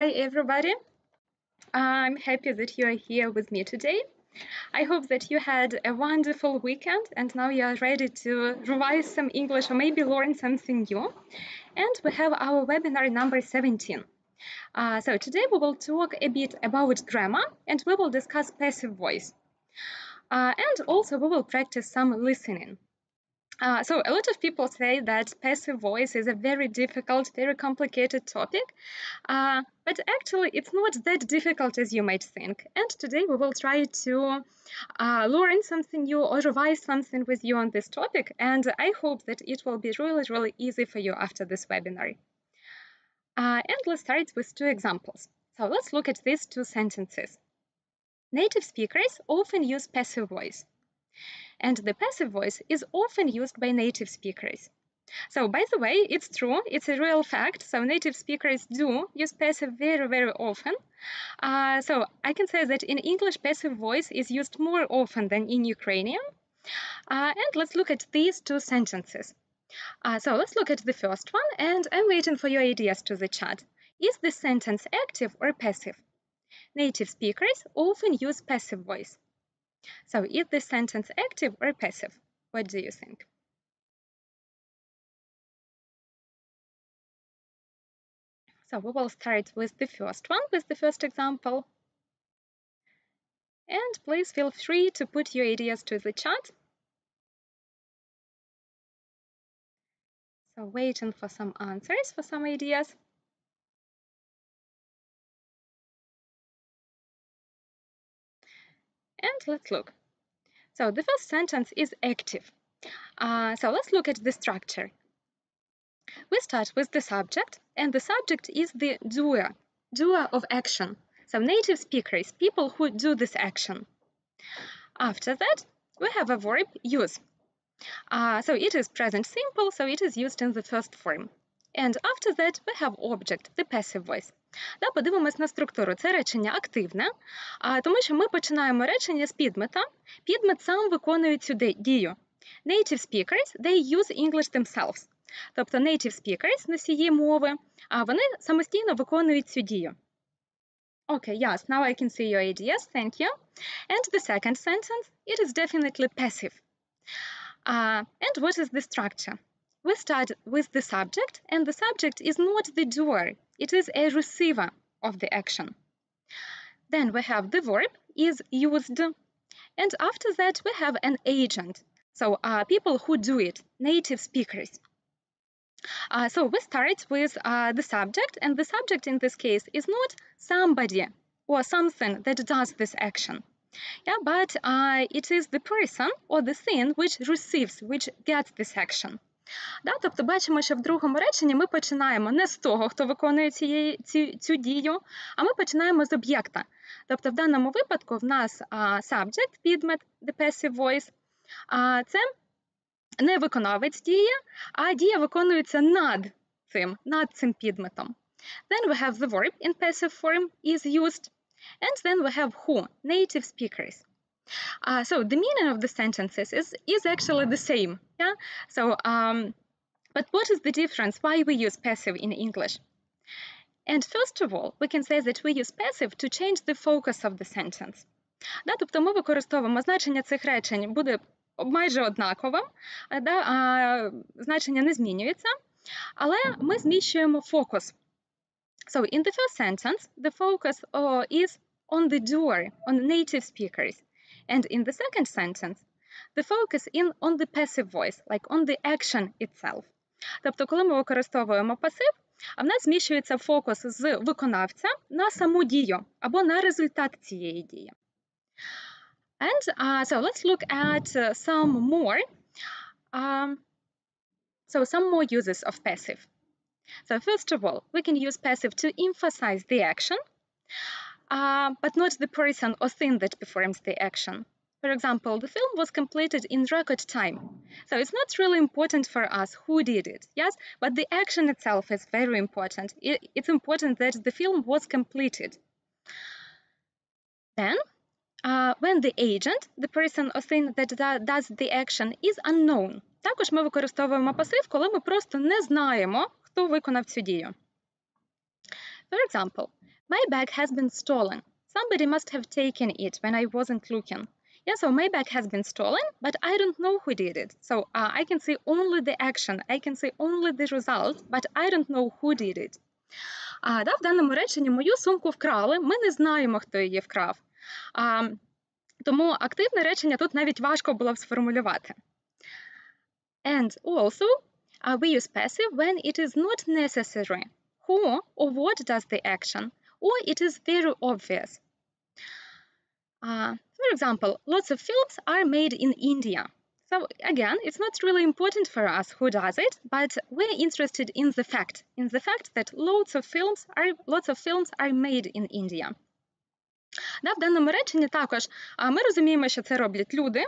Hi everybody, I'm happy that you are here with me today. I hope that you had a wonderful weekend and now you are ready to revise some English or maybe learn something new. And we have our webinar number 17. So today we will talk a bit about grammar and we will discuss passive voice. And also we will practice some listening. So a lot of people say that passive voice is a very difficult, very complicated topic, but actually it's not that difficult as you might think. And today we will try to learn something new or revise something with you on this topic, and I hope that it will be really easy for you after this webinar. And let's start with two examples. So let's look at these two sentences. Native speakers often use passive voice. And the passive voice is often used by native speakers. So by the way, it's true, it's a real fact. So native speakers do use passive very often. So I can say that in English, passive voice is used more often than in Ukrainian. And let's look at these two sentences. So let's look at the first one, and I'm waiting for your ideas to the chat. Is this sentence active or passive? Native speakers often use passive voice. So is this sentence active or passive? What do you think? So we will start with the first one, with the first example. And please feel free to put your ideas to the chat. So waiting for some answers, for some ideas. And let's look. So the first sentence is active. So let's look at the structure. We start with the subject, and the subject is the doer of action. So native speakers, people who do this action. After that, we have a verb, use. So it is present simple, so it is used in the first form. And after that, we have object, the passive voice. Подивимось на структуру. Це речення активне, тому що ми починаємо речення з підмета. Підмет сам виконує цю дію. Native speakers, they use English themselves. Тобто native speakers, носії мови, вони самостійно виконують цю дію. Okay, yes, now I can see your ideas, thank you. And the second sentence, it is definitely passive. And what is the structure? We start with the subject, and the subject is not the doer, it is a receiver of the action. Then we have the verb, is used, and after that we have an agent, so people who do it, native speakers. So we start with the subject, and the subject in this case is not somebody or something that does this action. But it is the person or the thing which receives, which gets this action. Тобто бачимо, що в другому реченні ми починаємо не з того, хто виконує цю дію, а ми починаємо з об'єкта. Тобто в даному випадку в нас subject, підмет, the passive voice, це не виконавець дії, а дія виконується над цим підметом. Then we have the verb in passive form, is used. And then we have who, native speakers. So the meaning of the sentences is actually the same. So, but what is the difference? Why we use passive in English? And first of all, we can say that we use passive to change the focus of the sentence. Тобто ми використовуємо значення цих речень буде майже однаковим, значення не змінюється, але ми зміщуємо фокус. So in the first sentence, the focus is on the doer, on native speakers. And in the second sentence, the focus is on the passive voice, like on the action itself. Тобто, коли ми використовуємо пасив, в нас зміщується фокус з виконавця на саму дію або на результат цієї дії. And so let's look at some more uses of passive. So first of all, we can use passive to emphasize the action, but not the person or thing that performs the action. For example, the film was completed in record time. So it's not really important for us who did it, yes? But the action itself is very important. It's important that the film was completed. Then, when the agent, the person or thing that does the action, is unknown. Також ми використовуємо пасив, коли ми просто не знаємо, хто виконав цю дію. For example, My bag has been stolen. Somebody must have taken it when I wasn't looking. Yeah, so my bag has been stolen, but I don't know who did it. So I can see only the action, I can see only the result, but I don't know who did it. В даному реченні мою сумку вкрали, ми не знаємо, хто її вкрав. Тому активне речення тут навіть важко було б сформулювати. And also, we use passive when it is not necessary. Who or what does the action, or it is very obvious. For example, lots of films are made in India. So again, it's not really important for us who does it, but we're interested in the fact that lots of films are made in India. В даному реченні також ми розуміємо, що це роблять люди,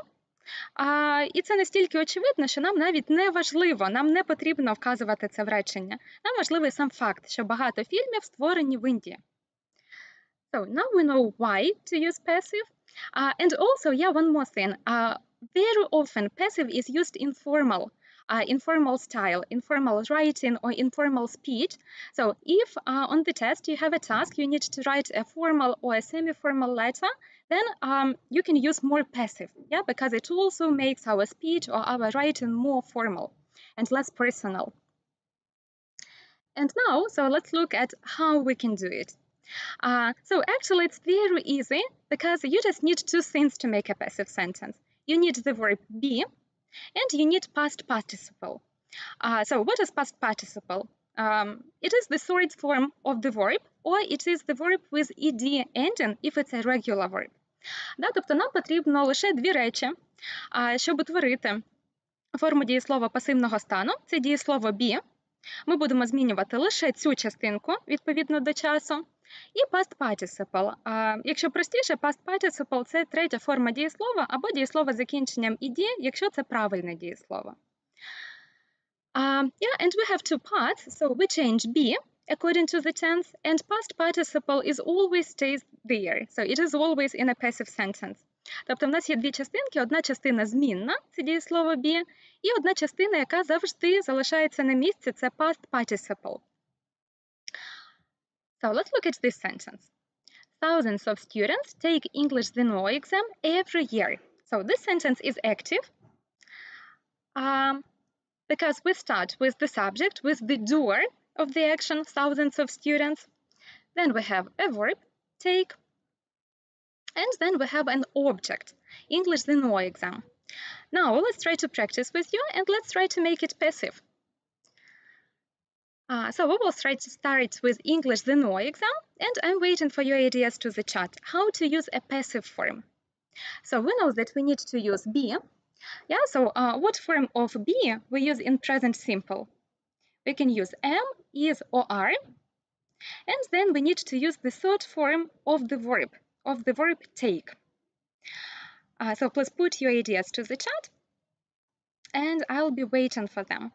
і це настільки очевидно, що нам навіть не важливо, нам не потрібно вказувати це в речення. Нам важливий сам факт, що багато фільмів створені в Індії. So now we know why to use passive. And also, one more thing. Very often passive is used in informal style, informal writing or informal speech. So if on the test you have a task, you need to write a formal or a semi-formal letter, then you can use more passive, because it also makes our speech or our writing more formal and less personal. And now, so let's look at how we can do it. So actually it's very easy because you just need two things to make a passive sentence. You need the verb be and you need past participle. So what is past participle? It is the third form of the verb, or it is the verb with ed ending if it's a regular verb. Тобто нам потрібно лише дві речі, щоб утворити форму дієслова пасивного стану. Це дієслово be. Ми будемо змінювати лише цю частинку відповідно до часу. І past participle. Якщо простіше, past participle – це третя форма дієслова або дієслова з закінченням ed, якщо це правильне дієслово. And we have two parts, so we change be according to the tense, and past participle is always stays there, so it is always in a passive sentence. Тобто в нас є дві частинки, одна частина змінна, це дієслово be, і одна частина, яка завжди залишається на місці, це past participle. So let's look at this sentence. Thousands of students take English ЗНО exam every year. So this sentence is active because we start with the subject, with the doer of the action, thousands of students. Then we have a verb, take, and then we have an object, English ЗНО exam. Now let's try to practice with you and let's try to make it passive. So we will try to start with English ЗНО exam, and I'm waiting for your ideas to the chat. How to use a passive form? So we know that we need to use be. So what form of be we use in present simple? We can use am, is, or are. And then we need to use the third form of the verb take. So please put your ideas to the chat, and I'll be waiting for them.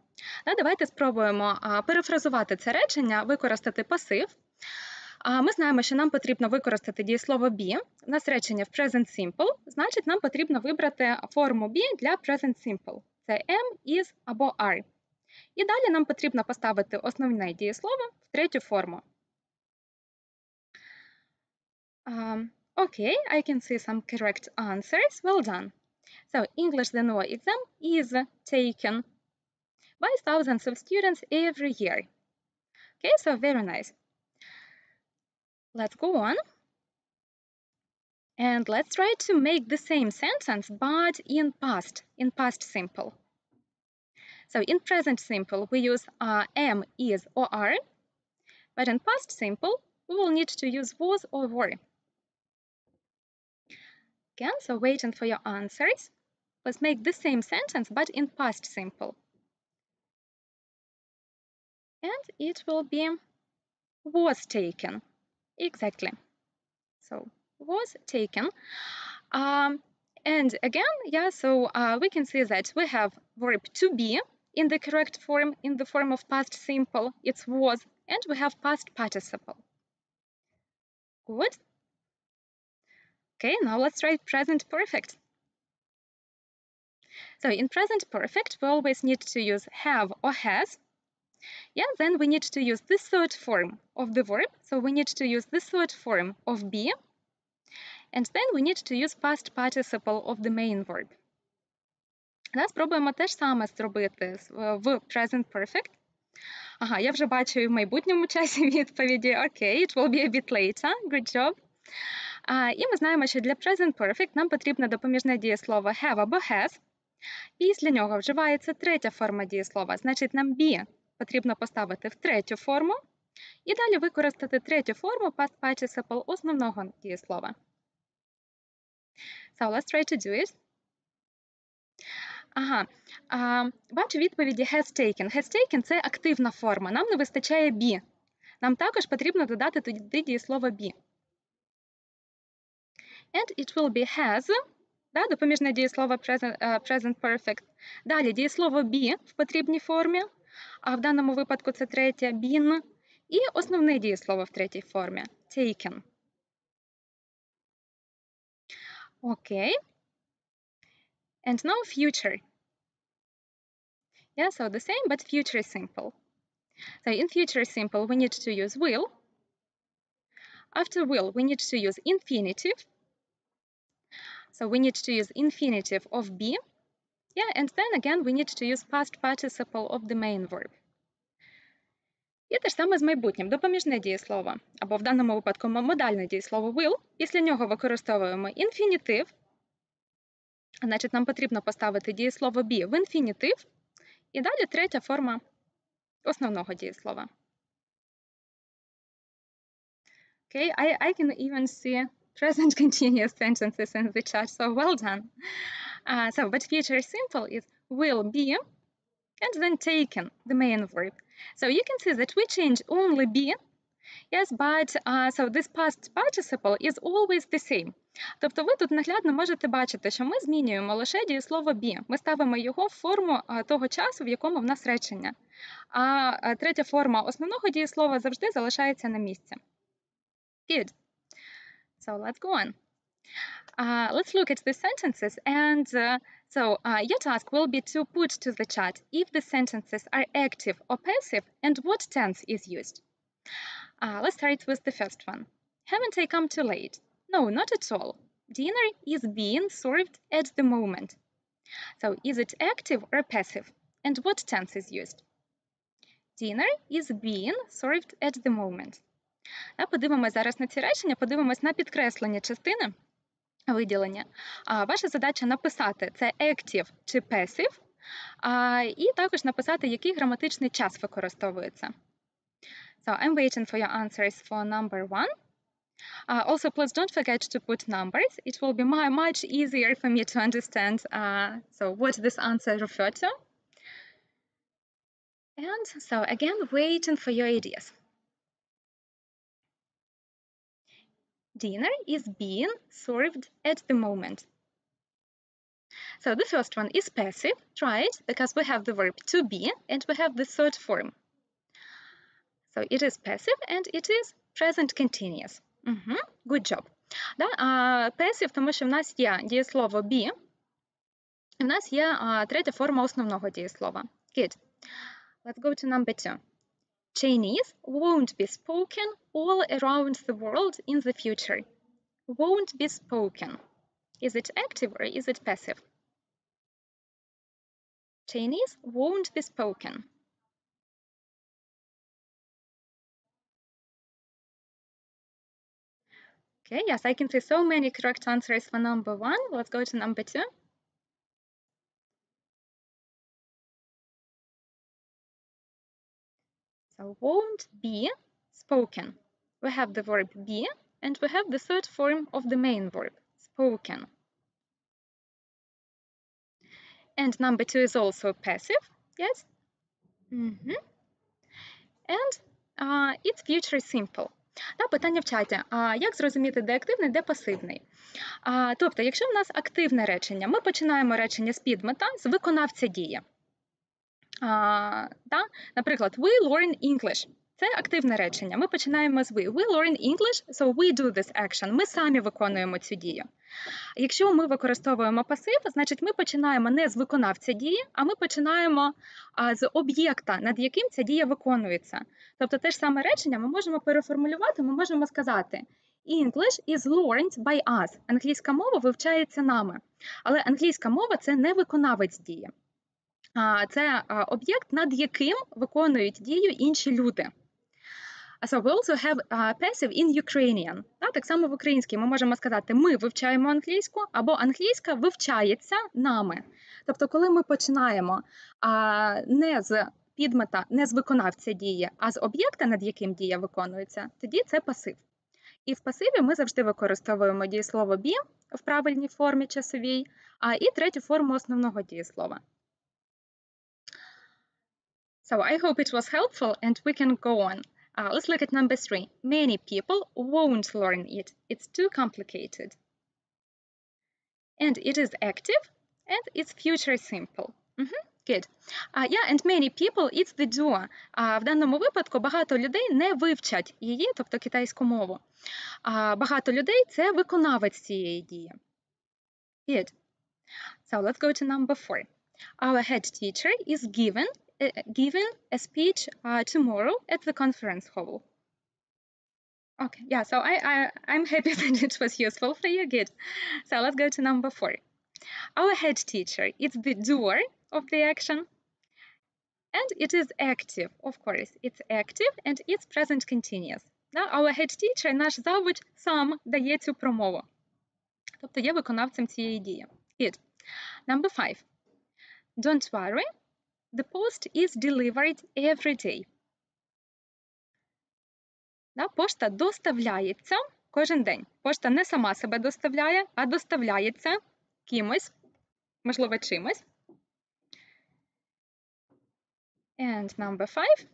Давайте спробуємо перефразувати це речення, використати пасив. Ми знаємо, що нам потрібно використати дієслово be. У нас речення в present simple, значить нам потрібно вибрати форму be для present simple. Це am, is або are. І далі нам потрібно поставити основне дієслово в третю форму. Okay, I can see some correct answers. Well done. So English ЗНО exam is taken by thousands of students every year. Okay, so very nice. Let's go on. And let's try to make the same sentence, but in past simple. So in present simple, we use am, is, or are. But in past simple, we will need to use was or were. Again, so waiting for your answers. Let's make the same sentence, but in past simple. And it will be was taken. Exactly. So was taken. And again, so we can see that we have verb to be in the correct form, in the form of past simple. It's was, and we have past participle. Good. Okay, now let's try present perfect. So in present perfect, we always need to use have or has. Yeah, then we need to use the third form of the verb. So we need to use the third form of be. And then we need to use past participle of the main verb. Зараз спробуємо те ж саме зробити в present perfect. Ага, я вже бачу і в майбутньому часі відповіді. Окей, it will be a bit later. Good job. І ми знаємо, що для present perfect нам потрібно допоміжне дієслово have або has. Після нього вживається третя форма дієслова. Значить, нам be потрібно поставити в третю форму. І далі використати третю форму past participle основного дієслова. So let's try to do it. Ага, бачу відповіді has taken. Has taken – це активна форма. Нам не вистачає be. Нам також потрібно додати туди дієслово be. And it will be has, да, допоміжне дієслово present perfect. Далі дієслово be в потрібній формі, а в даному випадку це третє been. І основне дієслово в третій формі taken. Окей. And now future. Yeah, so the same, but future simple. So in future simple, we need to use will. After will, we need to use infinitive. So we need to use infinitive of be. Yeah, and then again, we need to use past participle of the main verb. І те ж саме з майбутнім. Допоміжне дієслово, або в даному випадку модальне дієслово will. Після нього використовуємо інфінітив. Значить, нам потрібно поставити дієслово be в інфінітив. І далі третя форма основного дієслова. Okay, I can even see present continuous sentences in the chat, so well done. But future simple is will be, and then taken, the main verb. So you can see that we change only be, yes, but so this past participle is always the same. Тобто ви тут наглядно можете бачити, що ми змінюємо лише дієслово be. Ми ставимо його в форму того часу, в якому в нас речення. А третя форма основного дієслова завжди залишається на місці. Good. So let's go on. Let's look at the sentences, and your task will be to put to the chat if the sentences are active or passive and what tense is used. Let's start with the first one. Haven't I come too late? No, not at all. Dinner is being served at the moment. So is it active or passive? And what tense is used? Dinner is being served at the moment. Подивимось зараз на ці речення, подивимось на підкреслення частини виділення. Ваша задача написати, це active чи passive, і також написати, який граматичний час використовується. So I'm waiting for your answers for number 1. Also, please don't forget to put numbers. It will be much easier for me to understand what this answer refers to. And so again, waiting for your ideas. Dinner is being served at the moment. So the first one is passive, right? Because we have the verb to be and we have the third form. So it is passive and it is present continuous. Good job. Passive, тому що в нас є дієслово be, і в нас є третя форма основного дієслова. Good. Let's go to number 2. Chinese won't be spoken all around the world in the future. Won't be spoken. Is it active or is it passive? Chinese won't be spoken. Okay, yes, I can see so many correct answers for number 1. Let's go to number 2. So won't be spoken. We have the verb be and we have the third form of the main verb, spoken. And number 2 is also passive, yes? And it's future simple. Питання в чаті. Як зрозуміти, де активний, де пасивний? Тобто, якщо в нас активне речення, ми починаємо речення з підмета, з виконавця дії. Наприклад, we learn English. Це активне речення. Ми починаємо з we. We learn English, so we do this action. Ми самі виконуємо цю дію. Якщо ми використовуємо пасив, значить ми починаємо не з виконавця дії, а ми починаємо з об'єкта, над яким ця дія виконується. Тобто те ж саме речення ми можемо переформулювати, ми можемо сказати English is learned by us. Англійська мова вивчається нами. Але англійська мова – це не виконавець дії. Це об'єкт, над яким виконують дію інші люди. So we also have passive in Ukrainian. Так само в українській ми можемо сказати «ми вивчаємо англійську» або «англійська вивчається нами». Тобто, коли ми починаємо не з підмета, не з виконавця дії, а з об'єкта, над яким дія виконується, тоді це пасив. І в пасиві ми завжди використовуємо дієслово be в правильній формі часовій, і третю форму основного дієслова. So I hope it was helpful and we can go on. Let's look at number 3. Many people won't learn it. It's too complicated. And it is active and it's future simple. Good. Yeah, and many people, it's the doer. В даному випадку багато людей не вивчать її, тобто китайську мову. Багато людей – це виконавець цієї дії. Good. So let's go to number 4. Our head teacher is given a speech tomorrow at the conference hall. Okay, yeah, so I'm happy that it was useful for you. Good. So let's go to number 4. Our head teacher is the doer of the action. And it is active, of course. It's active and it's present continuous. Our head teacher, наш завуч, сам дає цю промову. Тобто є виконавцем цієї дії. Good. Number 5. Don't worry. The post is delivered every day. Пошта доставляється кожен день. Пошта не сама себе доставляє, а доставляється кимось, можливо, чимось. And number 5.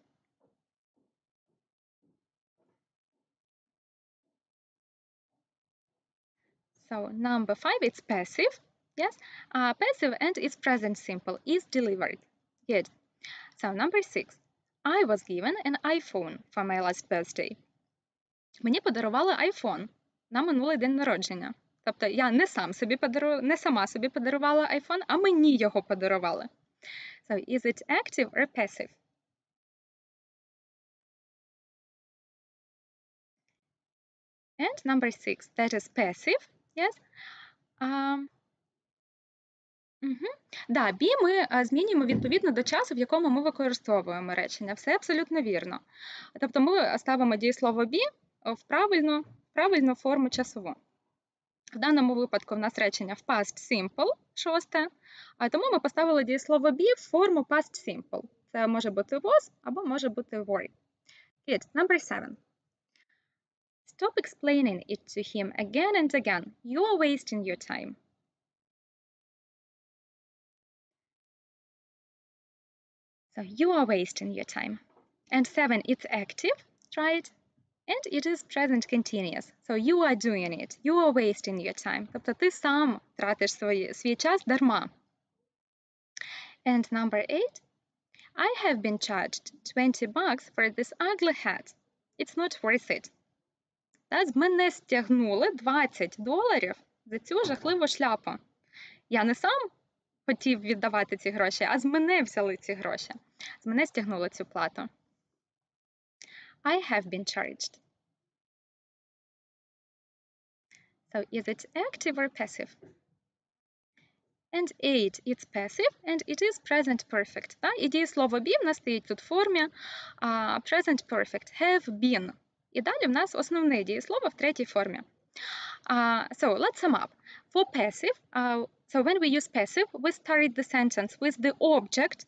So number 5, it's passive. Yes, passive and it's present simple, is delivered. Good. So number 6. I was given an iPhone for my last birthday. Мені подарували iPhone на минулий день народження. Тобто я не сама собі подарувала iPhone, а мені його подарували. So is it active or passive? And number 6, that is passive. Yes. Да, be ми змінюємо відповідно до часу, в якому ми використовуємо речення. Все абсолютно вірно. Тобто ми ставимо дієслово be в правильну форму часову. В даному випадку в нас речення в past simple, 6, тому ми поставили дієслово be в форму past simple. Це може бути was або може бути were. Good. Number 7. Stop explaining it to him again and again. You are wasting your time. So you are wasting your time. And 7, it's active, right? And it is present continuous. So you are doing it. You are wasting your time. Тобто ти сам тратиш свій час дарма. And number 8, I have been charged $20 for this ugly hat. It's not worth it. З мене стягнули $20 за цю жахливу шляпу. Я не сам хотів віддавати ці гроші, а з мене взяли ці гроші. З мене стягнули цю плату. I have been charged. So is it active or passive? And 8, it's passive, and it is present perfect. І дієслово be в нас стоїть тут в формі present perfect, have been. І далі в нас основне дієслово в третій формі. So let's sum up. For passive, so when we use passive, we start the sentence with the object,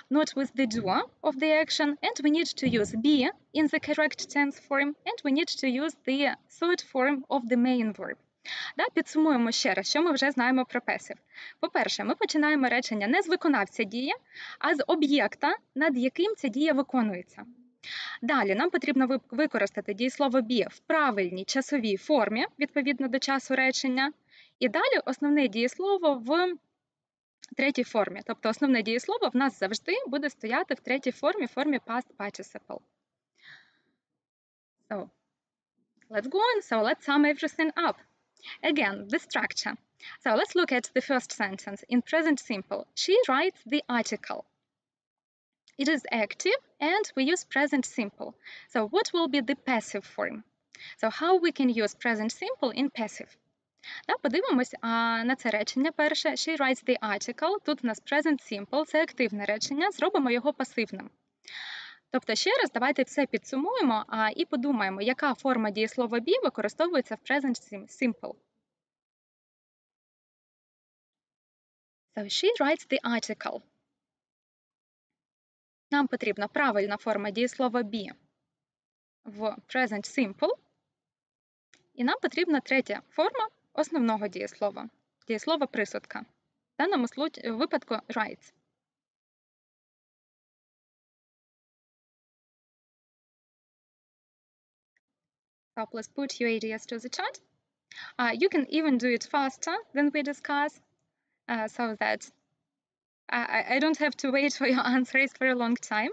not with the doer of the action, and we need to use be in the correct tense form, and we need to use the third form of the main verb. Підсумуємо ще раз, що ми вже знаємо про passive. По-перше, ми починаємо речення не з виконавця дії, а з об'єкта, над яким ця дія виконується. Далі нам потрібно використати дієслово be в правильній часовій формі, відповідно до часу речення. І далі основне дієслово в третій формі. Тобто основне дієслово в нас завжди буде стояти в третій формі, формі past participle. So let's go on. So let's sum everything up. Again, the structure. So let's look at the first sentence. In present simple, she writes the article. It is active and we use present simple. So what will be the passive form? So how we can use present simple in passive? Подивимось на це речення перше. She writes the article. Тут у нас present simple, це активне речення. Зробимо його пасивним. Тобто, ще раз, давайте все підсумуємо і подумаємо, яка форма дієслова be використовується в present simple. So she writes the article. Нам потрібна правильна форма дієслова be в present simple. І нам потрібна третя форма основного дієслова. Дієслова присудка. В даному випадку writes. So please put your ideas to the chat. You can even do it faster than we discuss, so that I don't have to wait for your answers for a long time.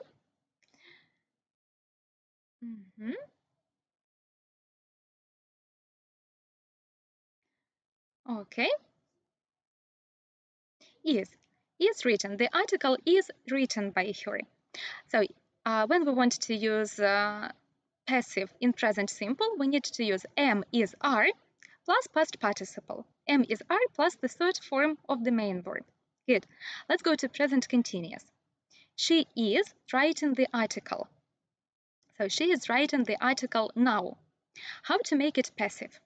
Okay. Is written. The article is written by her. So when we want to use passive in present simple, we need to use am is are plus past participle. Am is are plus the third form of the main verb. Good. Let's go to present continuous. She is writing the article. So she is writing the article now. How to make it passive?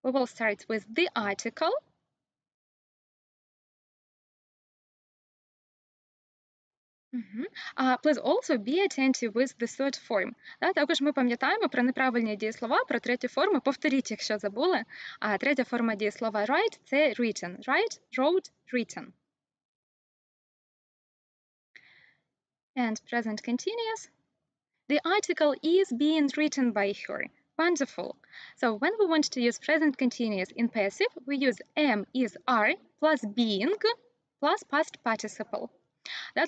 We will start with the article. Please also be attentive with the third form. Також ми пам'ятаємо про неправильні дієслова, про третю форму. Повторіть, якщо забули. Третя форма дієслова write – це written. Write, wrote, written. And present continuous. The article is being written by her. Wonderful. So when we want to use present continuous in passive, we use am, is, are plus being plus past participle.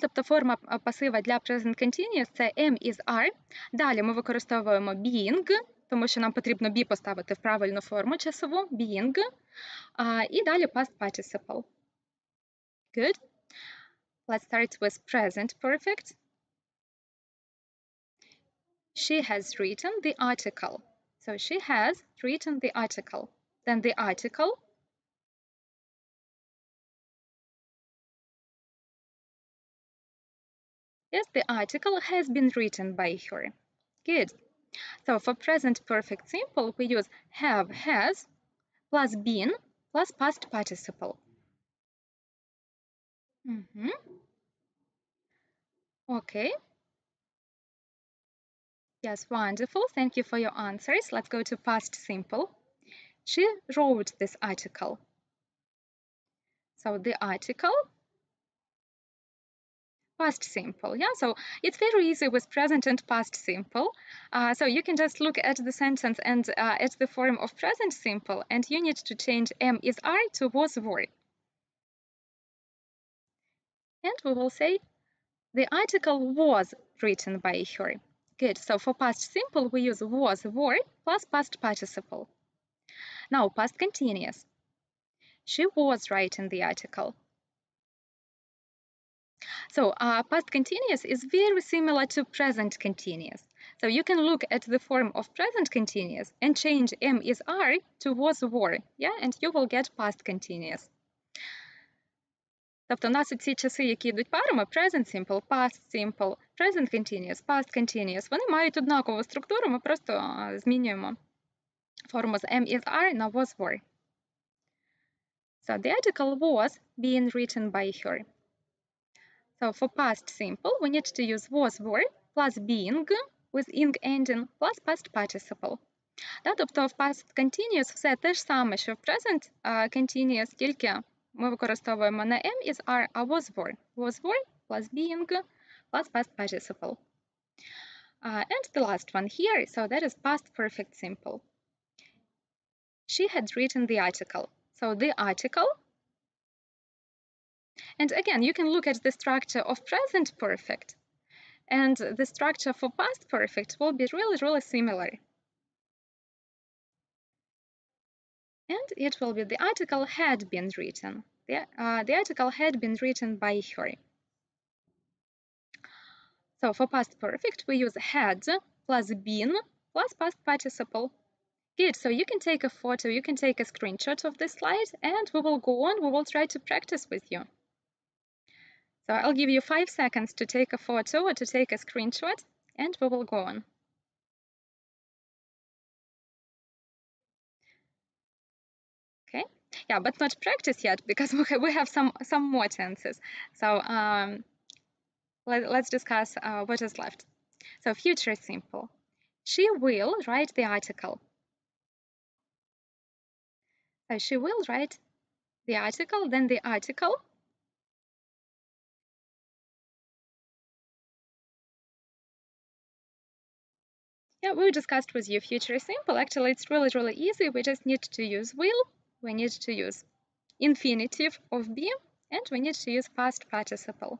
Тобто форма пасива для present continuous – це am, is, are. Далі ми використовуємо being, тому що нам потрібно be поставити в правильну форму часову, being. І далі past participle. Good. Let's start with present perfect. She has written the article. So she has written the article. Then the article. Yes, the article has been written by her. Good. So for present perfect simple, we use have, has, plus been, plus past participle. Okay. Yes, wonderful. Thank you for your answers. Let's go to past simple. She wrote this article. So the article, past simple. Yeah, so it's very easy with present and past simple. So you can just look at the sentence and at the form of present simple, and you need to change am, is, are to was, were. And we will say the article was written by her. Good. So for past simple, we use was, were plus past participle. Now past continuous. She was writing the article. So past continuous is very similar to present continuous. So you can look at the form of present continuous and change am, is, are to was, were. Yeah, and you will get past continuous. Тобто у нас ці часи, які йдуть парами, present simple, past simple, present continuous, past continuous, вони мають однакову структуру, ми просто змінюємо форму з am, is, are на was, were. So the article was being written by her. So for past simple, we need to use was, were plus being with ing ending plus past participle. Тобто в past continuous все те ж саме, що в present continuous, тільки ми використовуємо не am, is, are, а was, were. Was, were plus being plus past participle. And the last one here, so that is past perfect simple. She had written the article. So the article. And again, you can look at the structure of present perfect. and the structure for past perfect will be really similar. And it will be the article had been written. The article had been written by her. So for past perfect, we use had plus been plus past participle. Good, so you can take a photo, you can take a screenshot of this slide, and we will go on, we will try to practice with you. So I'll give you 5 seconds to take a photo or to take a screenshot, and we will go on. Okay, yeah, but not practice yet, because we have some more tenses. So let's discuss what is left. So future simple. She will write the article. So she will write the article, then the article. Yeah, we discussed with you future simple. Actually, it's really easy. We just need to use will, we need to use infinitive of be, and we need to use past participle.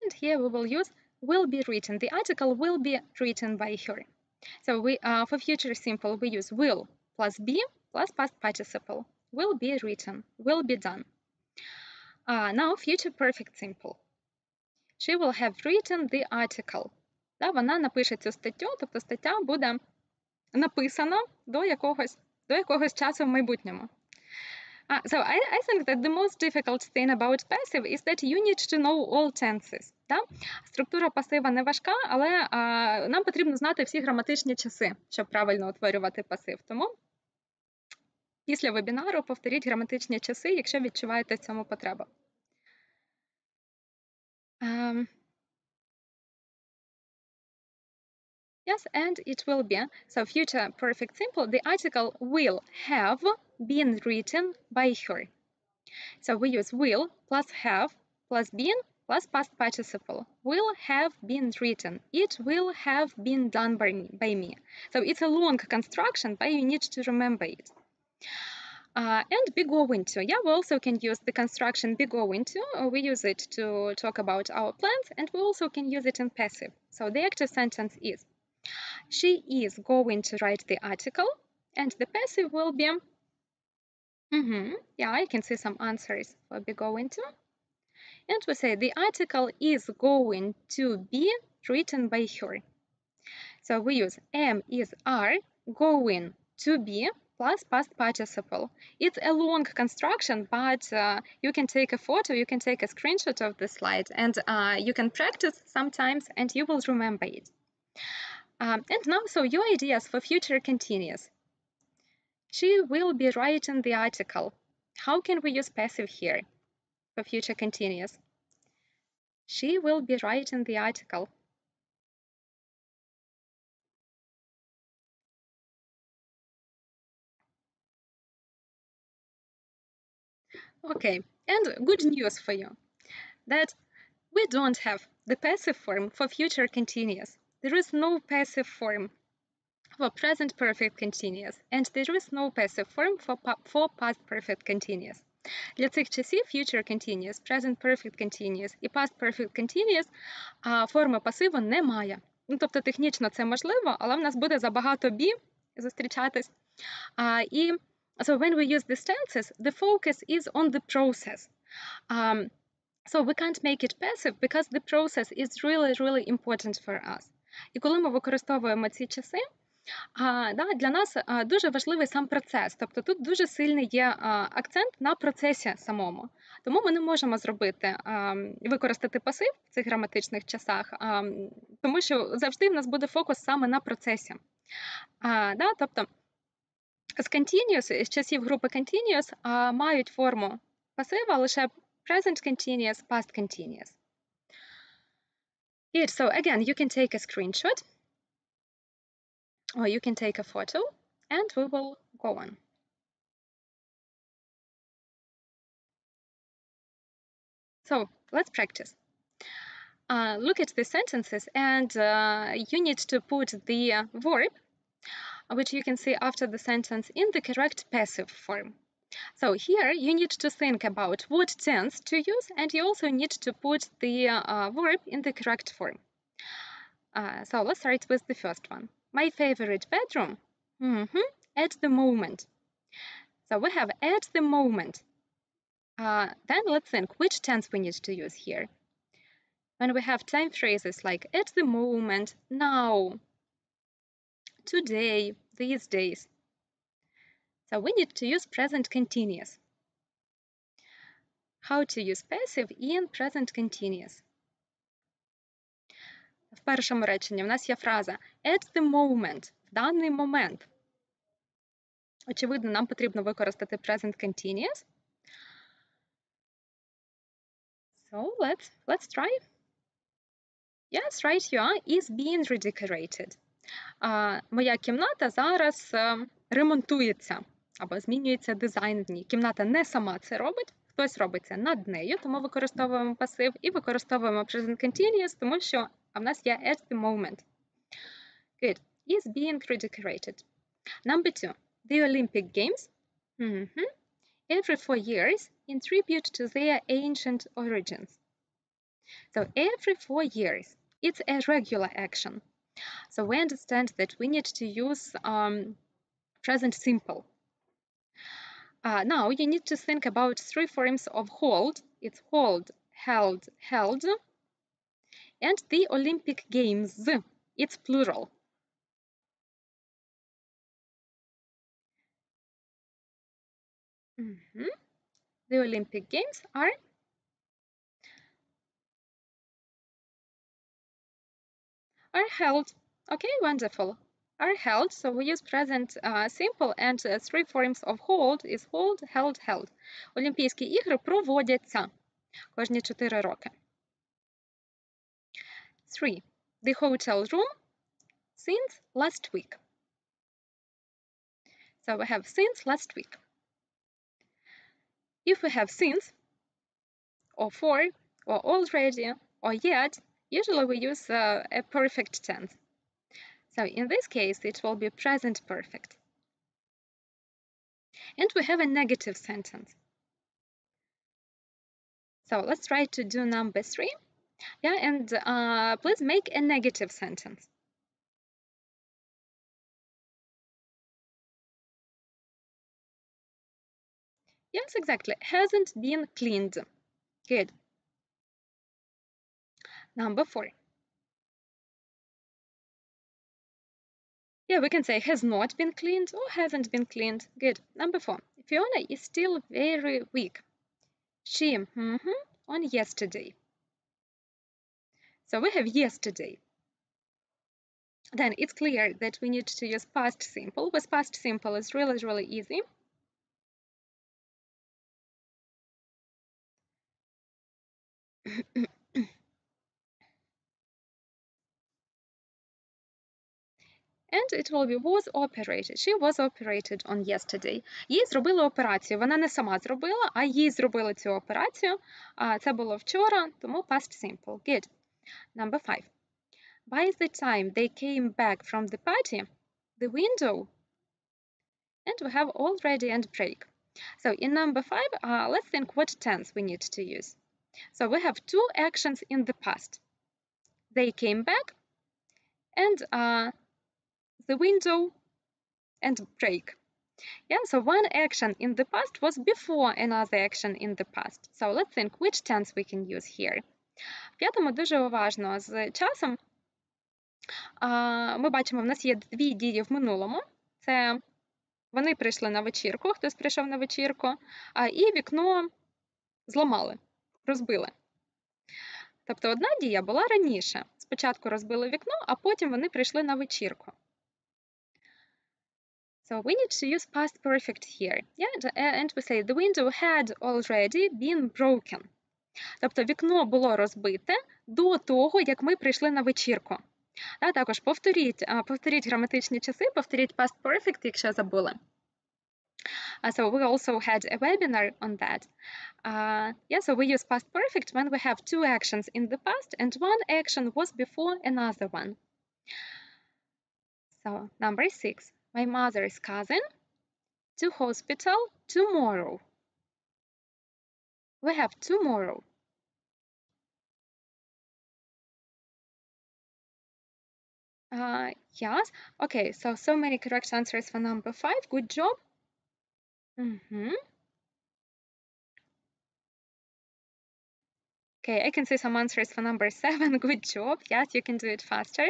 And here we will use will be written. The article will be written by her. So we for future simple, we use will plus be plus past participle. Will be written, will be done. Now future perfect simple. She will have written the article. Да, вона напише цю статтю, тобто стаття буде написана до якогось часу в майбутньому. So I think that the most difficult thing about passive is that you need to know all tenses. Да? Структура пасива не важка, але нам потрібно знати всі граматичні часи, щоб правильно утворювати пасив. Тому після вебінару повторіть граматичні часи, якщо відчуваєте в цьому потребу. Yes, and it will be. So future perfect simple, the article will have been written by her. So we use will plus have plus been plus past participle. Will have been written. It will have been done by me. So it's a long construction, but you need to remember it. And be going to. Yeah, we also can use the construction be going to. We use it to talk about our plans, and we also can use it in passive. So the active sentence is, she is going to write the article, and the passive will be, yeah, I can see some answers for be going to. And we say the article is going to be written by her. So we use am is are going to be plus past participle. It's a long construction, but you can take a photo, you can take a screenshot of the slide, and you can practice sometimes, and you will remember it. And now, so your ideas for future continuous. She will be writing the article. How can we use passive here for future continuous? She will be writing the article. Okay, and good news for you, that we don't have the passive form for future continuous. There is no passive form for present perfect continuous, and there is no passive form for past perfect continuous. Для цих часів future continuous, present perfect continuous і past perfect continuous форми пасиву немає. Ну, тобто технічно це можливо, але в нас буде забагато be зустрічатись. І so when we use these tenses, the focus is on the process. So we can't make it passive because the process is really important for us. І коли ми використовуємо ці часи, для нас дуже важливий сам процес. Тобто тут дуже сильний є акцент на процесі самому. Тому ми не можемо використати пасив в цих граматичних часах, тому що завжди в нас буде фокус саме на процесі. Тобто з continuous, з часів групи continuous мають форму пасива лише present continuous, past continuous. Good. So again, you can take a screenshot or you can take a photo and we will go on. So let's practice. Look at the sentences and you need to put the verb which you can see after the sentence in the correct passive form. So here you need to think about what tense to use, and you also need to put the verb in the correct form. So let's start with the first one. My favorite bedroom? At the moment. So we have at the moment. Then let's think which tense we need to use here. When we have time phrases like at the moment, now, today, these days. So we need to use present continuous. How to use passive in present continuous. В першому реченні в нас є фраза at the moment, в даний момент. Очевидно, нам потрібно використати present continuous. So let's try. Yes, right here is being redecorated. Моя кімната зараз ремонтується або змінюється дизайн в ній. Кімната не сама це робить, хтось робить це над нею, тому використовуємо пасив і використовуємо present continuous, тому що в нас є at the moment. Good. Is being redecorated. Number 2. The Olympic Games. Every 4 years in tribute to their ancient origins. So every 4 years, it's a regular action. So we understand that we need to use present simple. Now you need to think about 3 forms of hold. It's hold, held, held. And the Olympic Games, it's plural. The Olympic Games are held. Okay, wonderful. Are held, so we use present simple, and 3 forms of hold is hold, held, held. Олімпійські ігри проводяться кожні 4 роки. 3. The hotel room since last week. So we have since last week. If we have since, or for, or already, or yet, usually we use a perfect tense. So in this case, it will be present perfect. And we have a negative sentence. So let's try to do number 3. Yeah, and please make a negative sentence. Yes, exactly. Hasn't been cleaned. Good. Number 4. Yeah, we can say has not been cleaned or hasn't been cleaned. Good. Number 4. Fiona is still very weak. She, on yesterday. So we have yesterday. Then it's clear that we need to use past simple. With past simple, it's really easy. And it will be was operated. She was operated on yesterday. Їй зробили операцію. Вона не сама зробила, а їй зробили цю операцію. Це було вчора, тому past simple. Good. Number 5. By the time they came back from the party, the window, and we have already and break. So in number 5, let's think what tense we need to use. So we have 2 actions in the past. They came back, and the window and break. Yeah, so one action in the past was before another action in the past. So let's think which tense we can use here. В п'ятому дуже уважно з часом. Ми бачимо, в нас є 2 дії в минулому. Це вони прийшли на вечірку, хтось прийшов на вечірку, і вікно зламали, розбили. Тобто одна дія була раніше. Спочатку розбили вікно, а потім вони прийшли на вечірку. So we need to use past perfect here. Yeah, and we say the window had already been broken. Тобто вікно було розбите до того, як ми прийшли на вечірку. Також повторіть граматичні часи, повторіть past perfect, якщо забули. So we also had a webinar on that. So we use past perfect when we have 2 actions in the past and one action was before another one. So number 6. my mother's cousin to hospital tomorrow. We have tomorrow. Yes. Okay, so many correct answers for number 5. Good job. Okay, I can see some answers for number 7. Good job. Yes, you can do it faster.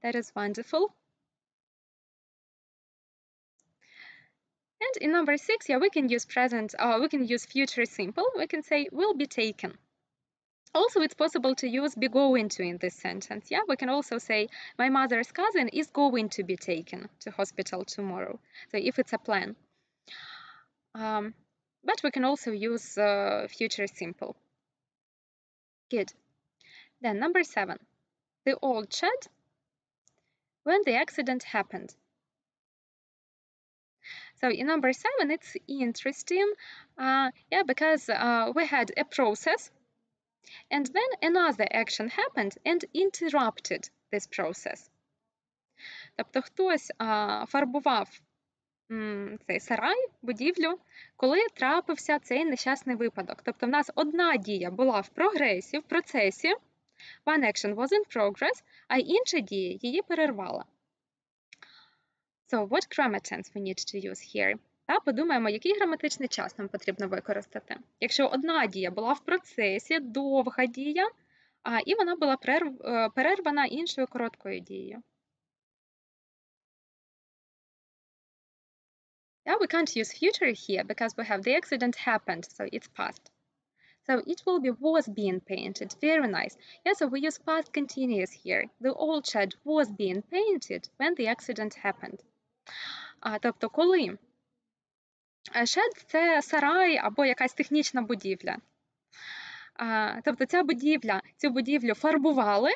That is wonderful. And in number 6, yeah, we can use present, we can use future simple. We can say will be taken. Also, it's possible to use be going to in this sentence. Yeah, we can also say my mother's cousin is going to be taken to hospital tomorrow. So if it's a plan. But we can also use future simple. Good. Then number 7, the old shed when the accident happened. So in number 7, it's interesting, yeah, because we had a process, and then another action happened and interrupted this process. Тобто хтось фарбував цей сарай, будівлю, коли трапився цей нещасний випадок. Тобто в нас одна дія була в прогресі, в процесі, one action was in progress, а інша дія її перервала. So, what grammar tense we need to use here? Та подумаємо, який граматичний час нам потрібно використати. Якщо одна дія була в процесі, довга дія, і вона була перервана іншою короткою дією. Yeah, we can't use future here because we have the accident happened, so it's past. So it will be was being painted. Very nice. Yeah, so we use past continuous here. The old shed was being painted when the accident happened. Тобто, коли shed – це сарай або якась технічна будівля. Тобто цю будівлю фарбували,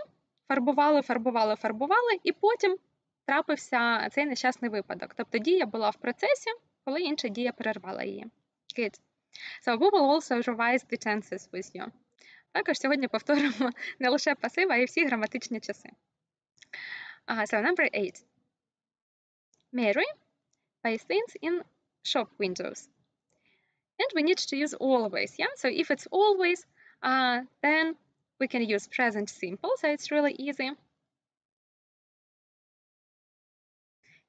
і потім трапився цей нещасний випадок. Тобто дія була в процесі, коли інша дія перервала її. Good. So we will also revise the tenses with you. Також сьогодні повторимо не лише пасив, а й всі граматичні часи. So number 8. Mary buys things in shop windows. And we need to use always, yeah? So if it's always, then we can use present simple, so it's really easy.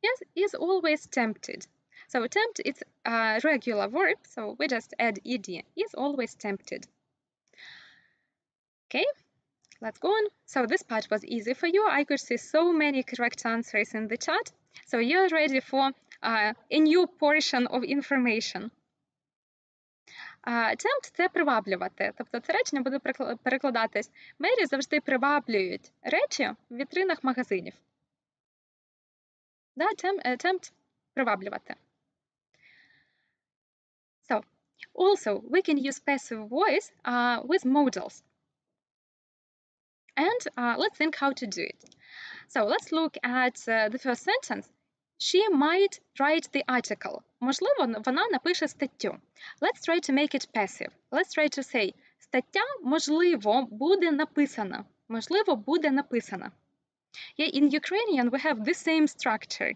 Yes, is always tempted. So tempt, it's a regular verb, so we just add ed. Is always tempted. Okay, let's go on. So this part was easy for you. I could see so many correct answers in the chat. So you're ready for a new portion of information. Tempt – це приваблювати. Тобто це речення буде перекладатись. Мері завжди приваблюють речі в вітринах магазинів. Да, tempt – приваблювати. So, also, we can use passive voice with modals. And let's think how to do it. So, let's look at the first sentence. She might write the article. Можливо, вона напише статтю. Let's try to make it passive. Let's try to say, стаття, можливо, буде написана. Можливо, буде написана. Yeah, in Ukrainian, we have the same structure.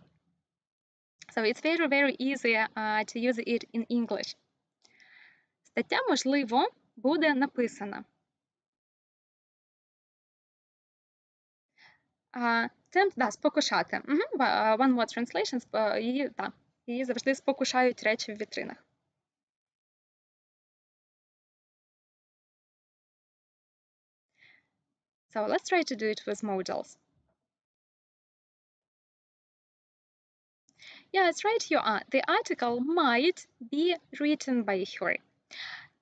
So it's very, very easy to use it in English. Стаття, можливо, буде написана. Tempt, да, спокушати. One more translation, її завжди спокушають речі в вітринах. So let's try to do it with modals. Yeah, it's right here. The article might be written by her.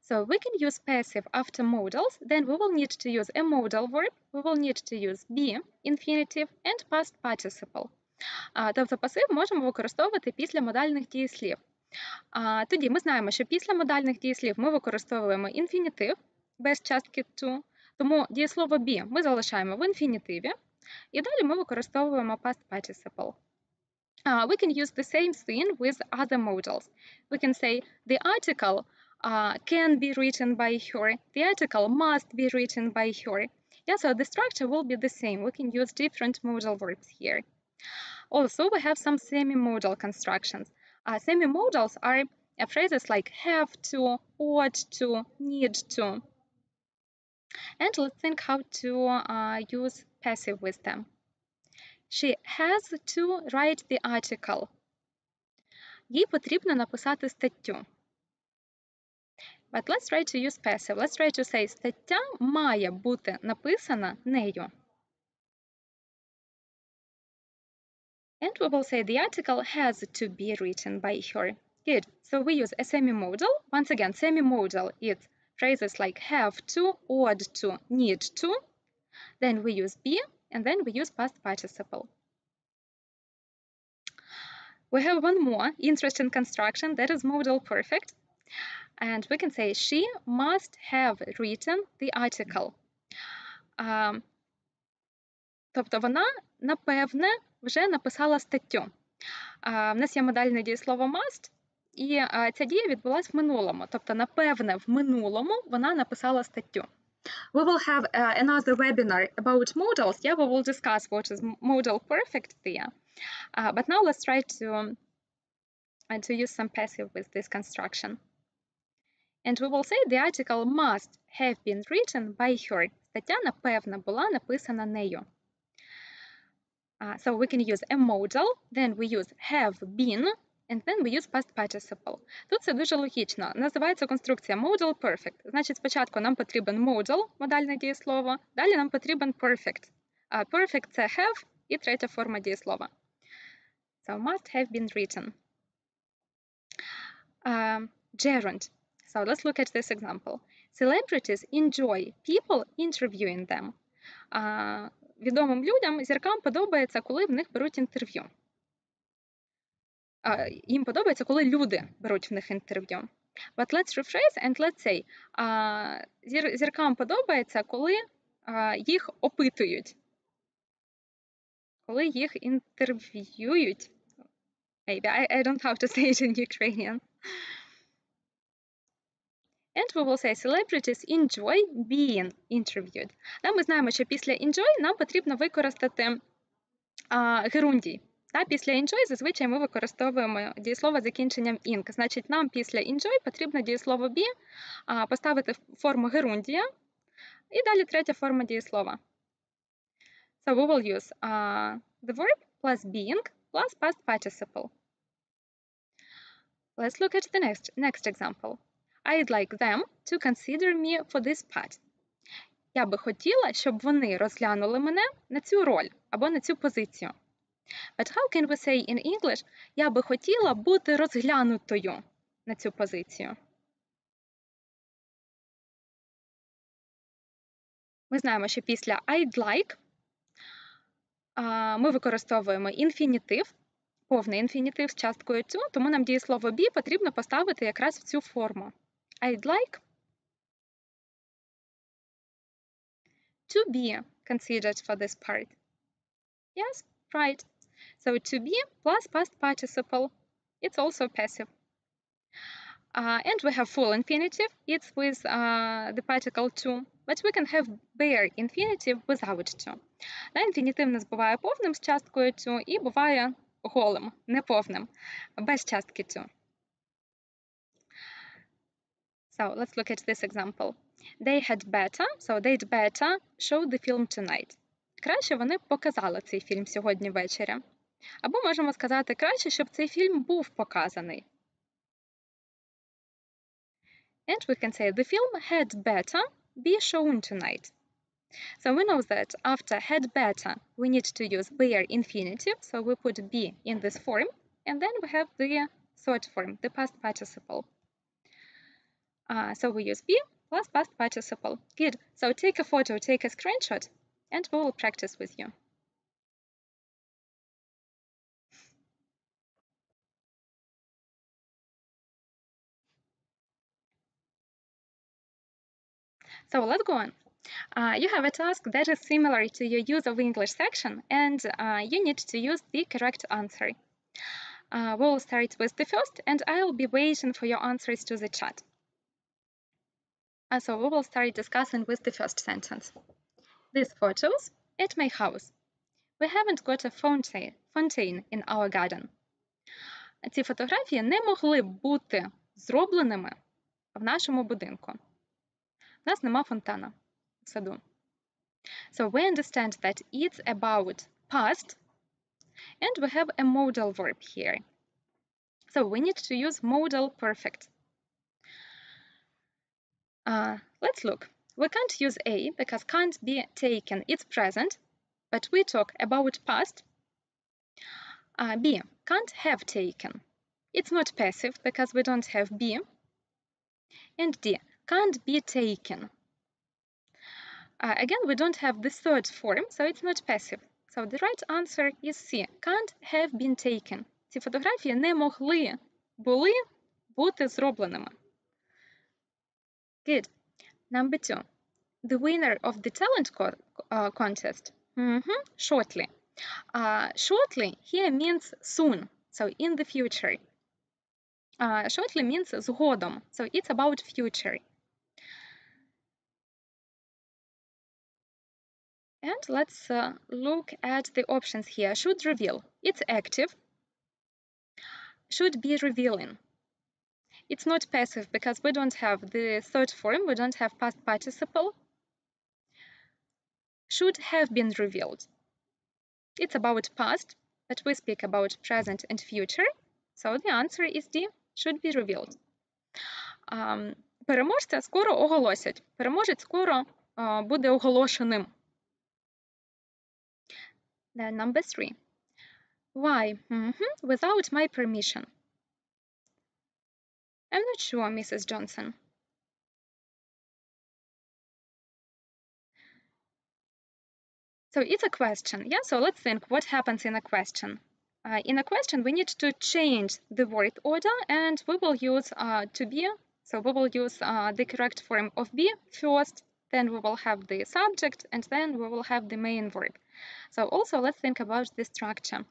So we can use passive after modals, then we will need to use a modal verb, we will need to use be, infinitive, and past participle. Тобто пасив можемо використовувати після модальних дієслів. Тоді ми знаємо, що після модальних дієслів ми використовуємо інфінітив без частки to, тому дієслово be ми залишаємо в інфінітиві, і далі ми використовуємо past participle. We can use the same thing with other modals. We can say the article can be written by her. The article must be written by her. Yeah, so the structure will be the same. We can use different modal verbs here. Also, we have some semi-modal constructions. Semi-modals are phrases like have to, ought to, need to. And let's think how to use passive with them. She has to write the article. Їй потрібно написати статтю. But let's try to use passive. Let's try to say стаття має бути написана нею. And we will say the article has to be written by her. Good. So we use a semi-modal. Once again, semi-modal is phrases like have to, ought to, need to. Then we use be, and then we use past participle. We have one more interesting construction, that is modal perfect. And we can say she must have written the article. Тобто вона, напевне, вже написала статтю. В нас є модальне дієслово must, і ця дія відбулась в минулому. Тобто, напевне, в минулому вона написала статтю. We will have another webinar about modals. Yeah, we will discuss what is modal perfect there. But now let's try to use some passive with this construction. And we will say the article must have been written by her. Стаття, напевне, була написана нею. So we can use a modal, then we use have been, and then we use past participle. Тут це дуже логічно. Називається конструкція modal perfect. Значить, спочатку нам потрібен modal, модальне дієслово, далі нам потрібен perfect. Perfect – це have і третя форма дієслова. So must have been written. Gerund. So let's look at this example. Celebrities enjoy people interviewing them. Відомим людям, зіркам подобається, коли в них беруть інтерв'ю. Їм подобається, коли люди беруть в них інтерв'ю. But let's rephrase and let's say, зіркам подобається, коли їх опитують. Коли їх інтерв'юють. Maybe, I don't know how to say it in Ukrainian. And we will say celebrities enjoy being interviewed. Ми знаємо, що після enjoy нам потрібно використати герундій. Після enjoy зазвичай ми використовуємо дієслово з закінченням ing. Значить, нам після enjoy потрібно дієслово be поставити форму герундія і далі третя форма дієслова. So we will use the verb plus being plus past participle. Let's look at the next example. I'd like them to consider me for this part. Я би хотіла, щоб вони розглянули мене на цю роль або на цю позицію. But how can we say in English, я би хотіла бути розглянутою на цю позицію? Ми знаємо, що після I'd like ми використовуємо інфінітив, повний інфінітив з часткою to, тому нам дієслово be потрібно поставити якраз в цю форму. I'd like to be considered for this part. Yes, right. So to be plus past participle, it's also passive. And we have full infinitive, it's with the particle to, but we can have bare infinitive without to. Інфінітив у нас буває повним з часткою to і буває голим, неповним, без частки to. So let's look at this example. They'd better show the film tonight. Краще вони показали цей фільм сьогодні ввечері. Або можемо сказати, краще, щоб цей фільм був показаний. And we can say, the film had better be shown tonight. So we know that after had better, we need to use bare infinitive, so we put be in this form, and then we have the third form, the past participle. So we use be plus past participle. Good. So take a photo, take a screenshot, and we will practice with you. So let's go on. You have a task that is similar to your use of English section, and you need to use the correct answer. We'll start with the first, and I'll be waiting for your answers to the chat. So we will start discussing with the first sentence. These photos at my house. We haven't got a fountain in our garden. Ці фотографії не могли б бути зробленими в нашому будинку. У нас нема фонтана в саду. So we understand that it's about past, and we have a modal verb here. So we need to use modal perfect. Let's look. We can't use A because can't be taken. It's present, but we talk about past. B, can't have taken. It's not passive because we don't have be. And D, can't be taken. Again, we don't have the third form, so it's not passive. So the right answer is C, can't have been taken. Ці фотографії не могли бути зробленими. Good. Number 2. The winner of the talent contest. Shortly. Shortly here means soon, so in the future. Shortly means згодом, so it's about future. And let's look at the options here. Should reveal. It's active. Should be revealing. It's not passive because we don't have the third form. We don't have past participle. Should have been revealed. It's about past, but we speak about present and future. So the answer is D, should be revealed. Переможця скоро оголосять. Переможець скоро буде оголошеним. Then number 3. Why? Without my permission. I'm not sure, Mrs. Johnson. So it's a question, yeah? So let's think what happens in a question. In a question, we need to change the word order, and we will use to be. So we will use the correct form of be first, then we will have the subject, and then we will have the main verb. So also let's think about the structure.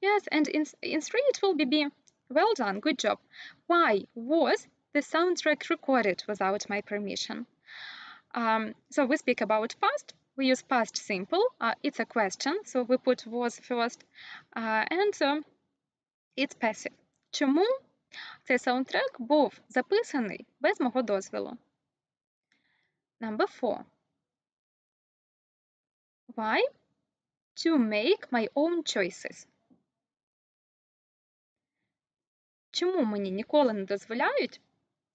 Yes, and in 3 it will be. Well done, good job. Why was the soundtrack recorded without my permission? So we speak about past. We use past simple. It's a question, so we put was first. And it's passive. Чому цей саундтрек був записаний без мого дозволу? Number 4. Why? To make my own choices. Чому мені ніколи не дозволяють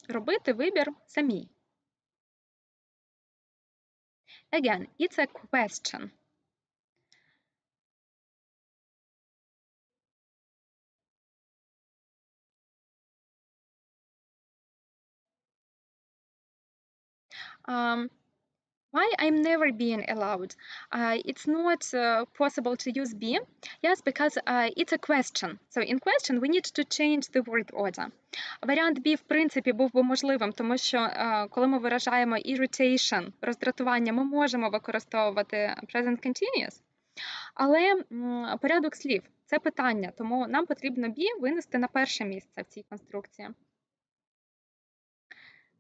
робити вибір самій? Again, it's a question. Why I'm never being allowed? It's not possible to use be. Yes, because it's a question. So in question we need to change the word order. Варіант be, в принципі, був би можливим, тому що коли ми виражаємо irritation, роздратування, ми можемо використовувати present continuous. Але порядок слів – це питання, тому нам потрібно be винести на перше місце в цій конструкції.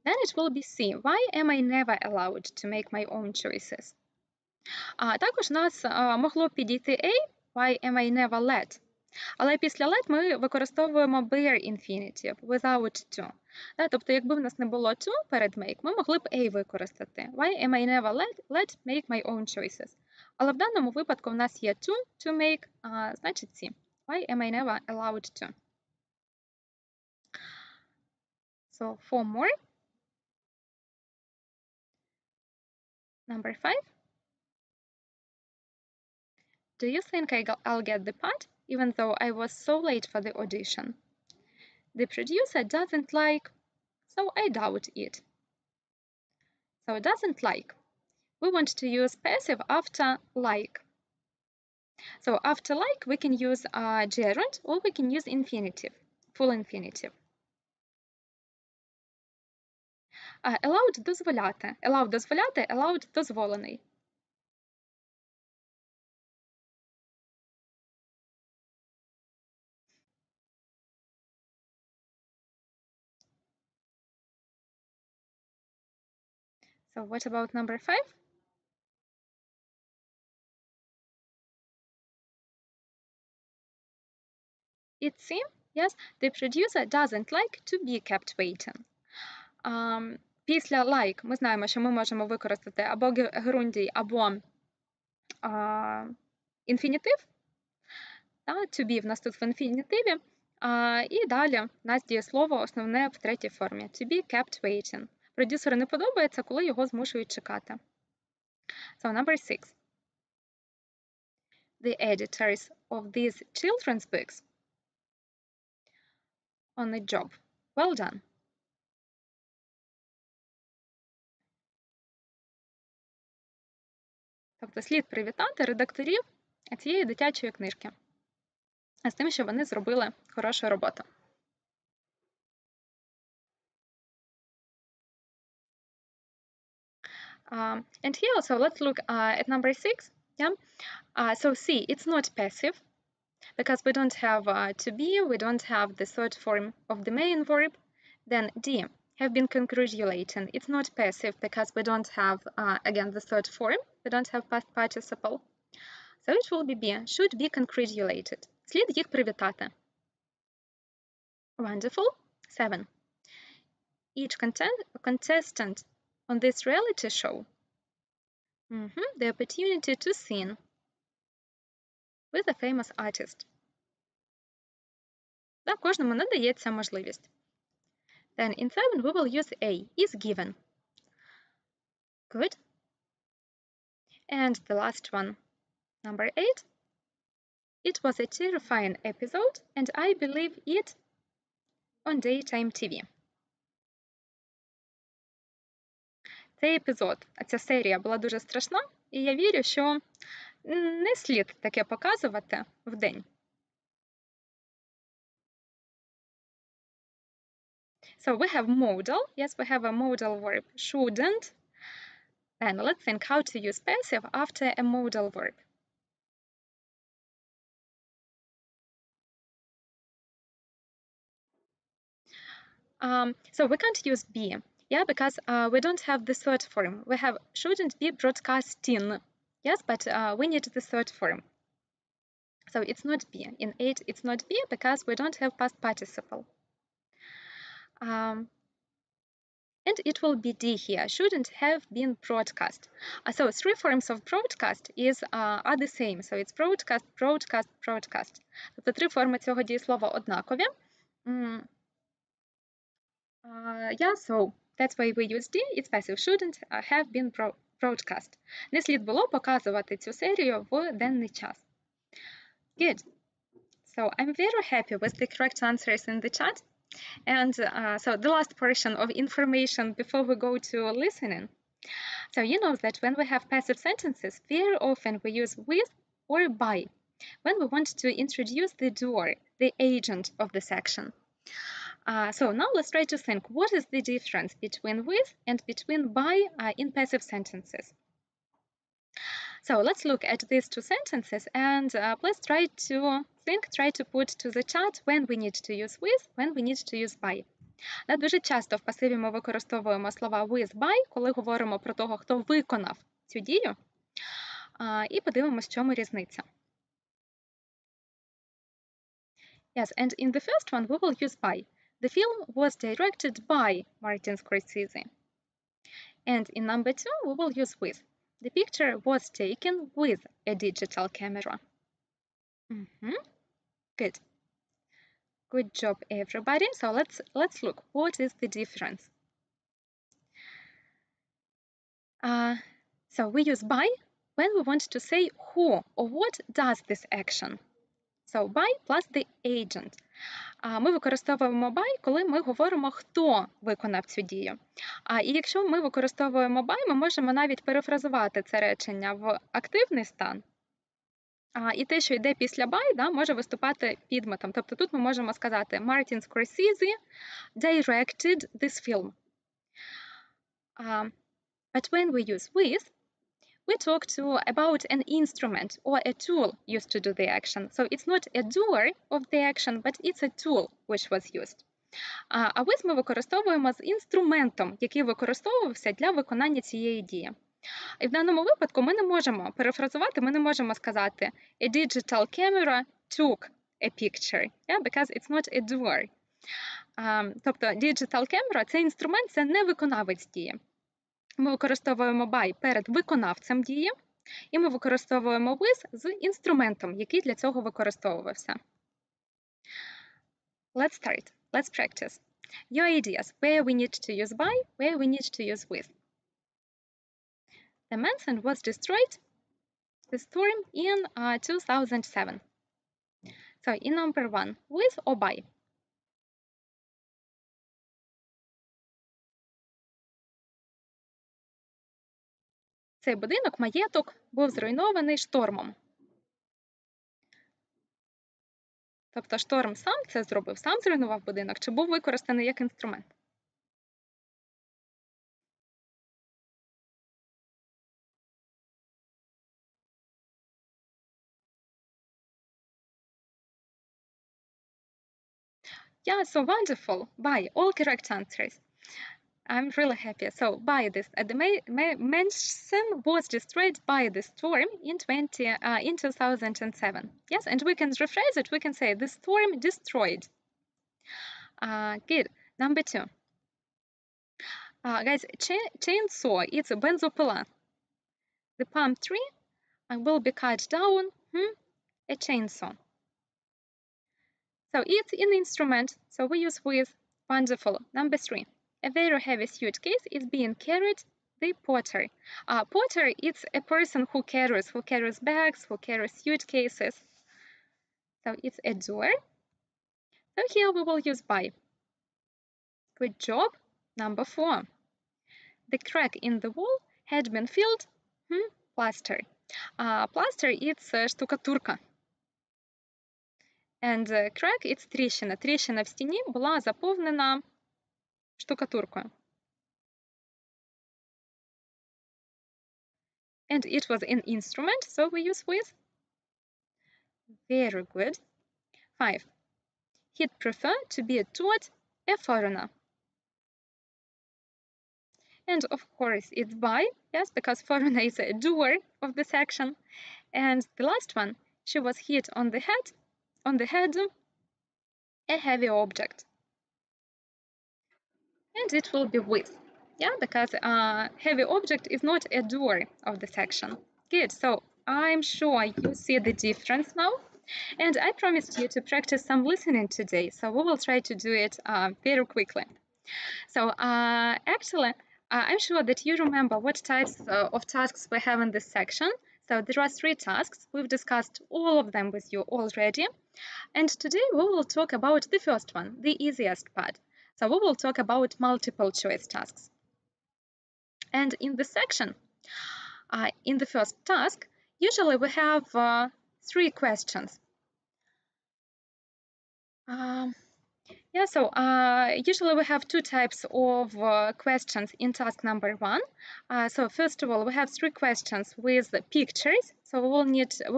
Then it will be C. Why am I never allowed to make my own choices? Також у нас могло підійти A. Why am I never let? Але після let ми використовуємо bare infinitive, without to. Тобто, якби в нас не було to перед make, ми могли б A використати. Why am I never let make my own choices? Але в даному випадку в нас є to make, значить C. Why am I never allowed to? So, 4 more. Number 5. Do you think I'll get the part, even though I was so late for the audition? The producer doesn't like, so I doubt it. So doesn't like. We want to use passive after like. So after like, we can use gerund or we can use infinitive, full infinitive. Allowed – дозволяти. Allowed – дозволяти, allowed – дозволений. So what about number 5? It seems, yes, the producer doesn't like to be kept waiting. Після like ми знаємо, що ми можемо використати або герундій, або інфінітив. To be в нас тут в інфінітиві. І далі у нас дієслово основне в третій формі. To be kept waiting. Продюсеру не подобається, коли його змушують чекати. So number 6. The editors of these children's books on a job. Well done. Тобто слід привітати редакторів цієї дитячої книжки з тим, що вони зробили хорошу роботу. And here also let's look at number 6. Yeah. So C, it's not passive because we don't have to be, we don't have the third form of the main verb. Then D, have been congratulating. It's not passive because we don't have, again, the third form. We don't have past participle. So it will be B, should be congratulated. Слід їх привітати. Wonderful. 7. Each contestant on this reality show the opportunity to sing with a famous artist. Да, кожному надається можливість. Then in 7 we will use A, is given. Good. And the last one, number 8. It was a terrifying episode and I believe it on daytime TV. Цей епізод, ця серія була дуже страшна, і я вірю, що не слід таке показувати вдень. So we have modal. Yes, we have a modal verb, shouldn't. And let's think how to use passive after a modal verb. So we can't use be, yeah, because we don't have the third form. We have shouldn't be broadcasting, yes, but we need the third form. So it's not be. In 8, it's not be because we don't have past participle. And it will be D here, shouldn't have been broadcast. So 3 forms of broadcast are the same. So it's broadcast, broadcast, broadcast. Тобто 3 форми цього дієслова однакові. Yeah, so that's why we use D. It's passive. Shouldn't have been broadcast. Не слід було показувати цю серію в денний час. Good. So I'm very happy with the correct answers in the chat. And so the last portion of information before we go to listening. So you know that when we have passive sentences, very often we use with or by when we want to introduce the doer, the agent of the section. So now let's try to think, what is the difference between with and between by in passive sentences? So let's look at these 2 sentences and let's try to put to the chat when we need to use with, when we need to use by. Дуже часто в пасиві ми використовуємо слова with, by, коли говоримо про того, хто виконав цю дію. І подивимося, в чому різниця. Yes, and in the first one we will use by. The film was directed by Martin Scorsese. And in number 2 we will use with. The picture was taken with a digital camera. Good. Good job, everybody. So let's look. What is the difference? So we use by when we want to say who or what does this action. So by plus the agent. Ми використовуємо by, коли ми говоримо, хто виконав цю дію. І якщо ми використовуємо by, ми можемо навіть перефразувати це речення в активний стан. І те, що йде після by, да, може виступати підметом. Тобто тут ми можемо сказати Martin Scorsese directed this film. But when we use with, we talk about an instrument or a tool used to do the action. So it's not a doer of the action, but it's a tool which was used. А with ми використовуємо з інструментом, який використовувався для виконання цієї дії. І в даному випадку ми не можемо перефразувати, ми не можемо сказати a digital camera took a picture, yeah? Because it's not a doer. Тобто digital camera – це інструмент, це не виконавець дії. Ми використовуємо by перед виконавцем дії, і ми використовуємо with з інструментом, який для цього використовувався. Let's start. Let's practice. Your ideas, where we need to use by, where we need to use with. The mansion was destroyed, the storm in 2007. So in number 1, with or by? Цей будинок, маєток, був зруйнований штормом. Тобто шторм сам це зробив, сам зруйнував будинок, чи був використаний як інструмент? Yeah, so wonderful. By, all correct answers. I'm really happy. So by this, the mansion was destroyed by the storm in 2007. Yes, and we can rephrase it. We can say the storm destroyed. Good. Number 2. Guys, chainsaw, it's a benzopila. The palm tree will be cut down, a chainsaw. So it's an instrument, so we use with. Wonderful. Number 3. A very heavy suitcase is being carried the porter. Porter, it's a person who carries bags, who carries suitcases. So it's a doer. So here we will use by. Good job. Number 4. The crack in the wall had been filled, plaster. Plaster, it's штукатурка. And crack, it's тріщина. Тріщина в стіні була заповнена штукатуркою. And it was an instrument, so we use with. Very good. 5. He'd prefer to be taught a foreigner. And of course it's by, yes, because foreigner is a doer of this action. And the last one, she was hit on the head, a heavy object. And it will be with, yeah, because heavy object is not a doer of this action. Good, so I'm sure you see the difference now. And I promised you to practice some listening today, so we will try to do it very quickly. So actually, I'm sure that you remember what types of tasks we have in this section. So there are 3 tasks. We've discussed all of them with you already. And today we will talk about the first one, the easiest part. So we will talk about multiple choice tasks. And in this section, in the first task, usually we have 3 questions. Usually we have 2 types of questions in task number 1. So first of all, we have 3 questions with pictures. So we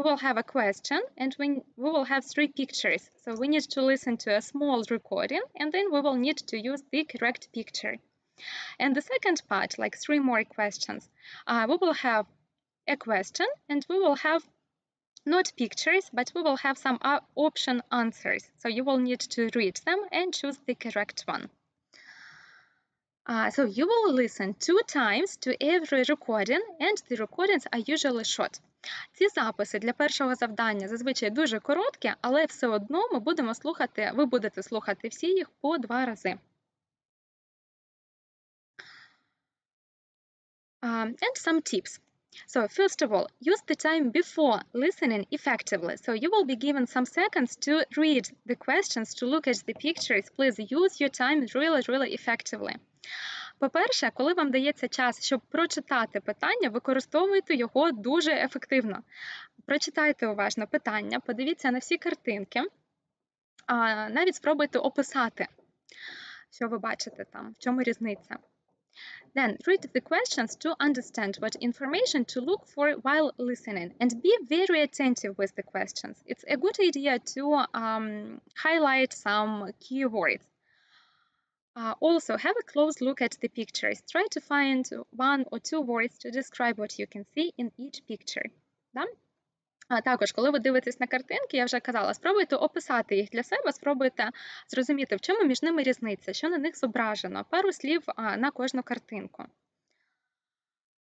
will have a question, and we will have 3 pictures. So we need to listen to a small recording, and then we will need to use the correct picture. And the second part, like 3 more questions, we will have a question, and we will have not pictures, but we will have some option answers. So you will need to read them and choose the correct one. So you will listen 2 times to every recording, and the recordings are usually short. Ці записи для першого завдання зазвичай дуже короткі, але все одно ви будете слухати всі їх по 2 рази. And some tips. So first of all, use the time before listening effectively. So you will be given some seconds to read the questions, to look at the pictures. Please use your time really effectively. По-перше, коли вам дається час, щоб прочитати питання, використовуйте його дуже ефективно. Прочитайте уважно питання, подивіться на всі картинки, навіть спробуйте описати, що ви бачите там, в чому різниця. Then read the questions to understand what information to look for while listening, and be very attentive with the questions. It's a good idea to highlight some keywords. Also, have a close look at the pictures. Try to find 1 or 2 words to describe what you can see in each picture. Да? Також, коли ви дивитесь на картинки, я вже казала, спробуйте описати їх для себе, спробуйте зрозуміти, в чому між ними різниця, що на них зображено. Пару слів на кожну картинку.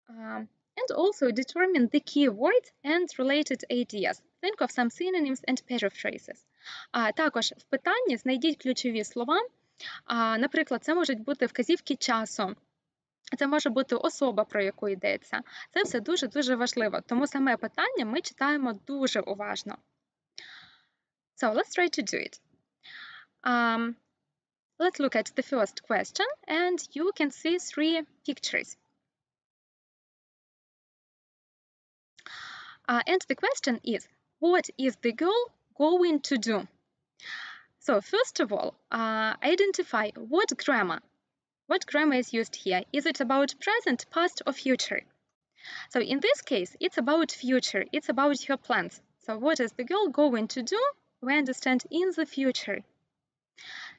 And also determine the key words and related ideas. Think of some synonyms and paraphrases. Також в питанні знайдіть ключові слова. Наприклад, це можуть бути вказівки часу. Це може бути особа, про яку йдеться. Це все дуже-дуже важливо, тому саме питання ми читаємо дуже уважно. So, let's try to do it. Let's look at the first question, and you can see 3 pictures. And the question is, what is the girl going to do? So, first of all, identify what grammar. What grammar is used here? Is it about present, past, or future? So in this case, it's about future. It's about your plans. So what is the girl going to do? We understand in the future.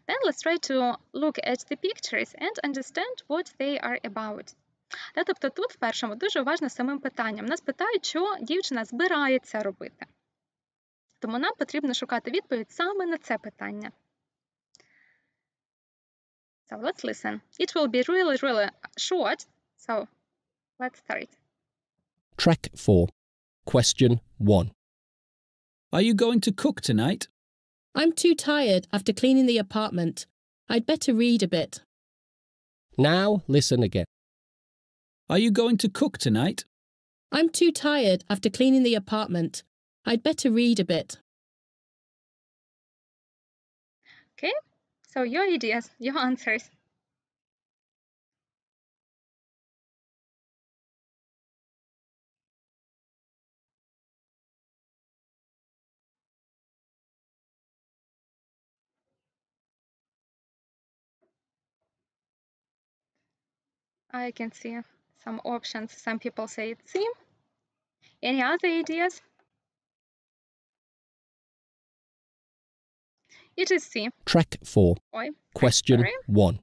Then let's try to look at the pictures and understand what they are about. Тобто тут в першому дуже уважно самим питанням. Нас питають, що дівчина збирається робити. Тому нам потрібно шукати відповідь саме на це питання. So let's listen. It will be really, really short. So let's start. Track 4. Question 1. Are you going to cook tonight? I'm too tired after cleaning the apartment. I'd better read a bit. Now listen again. Are you going to cook tonight? I'm too tired after cleaning the apartment. I'd better read a bit. Okay, so your ideas, your answers. I can see some options. Some people say it's C. Any other ideas? It is C. Track 4. Oi, Question sorry. 1.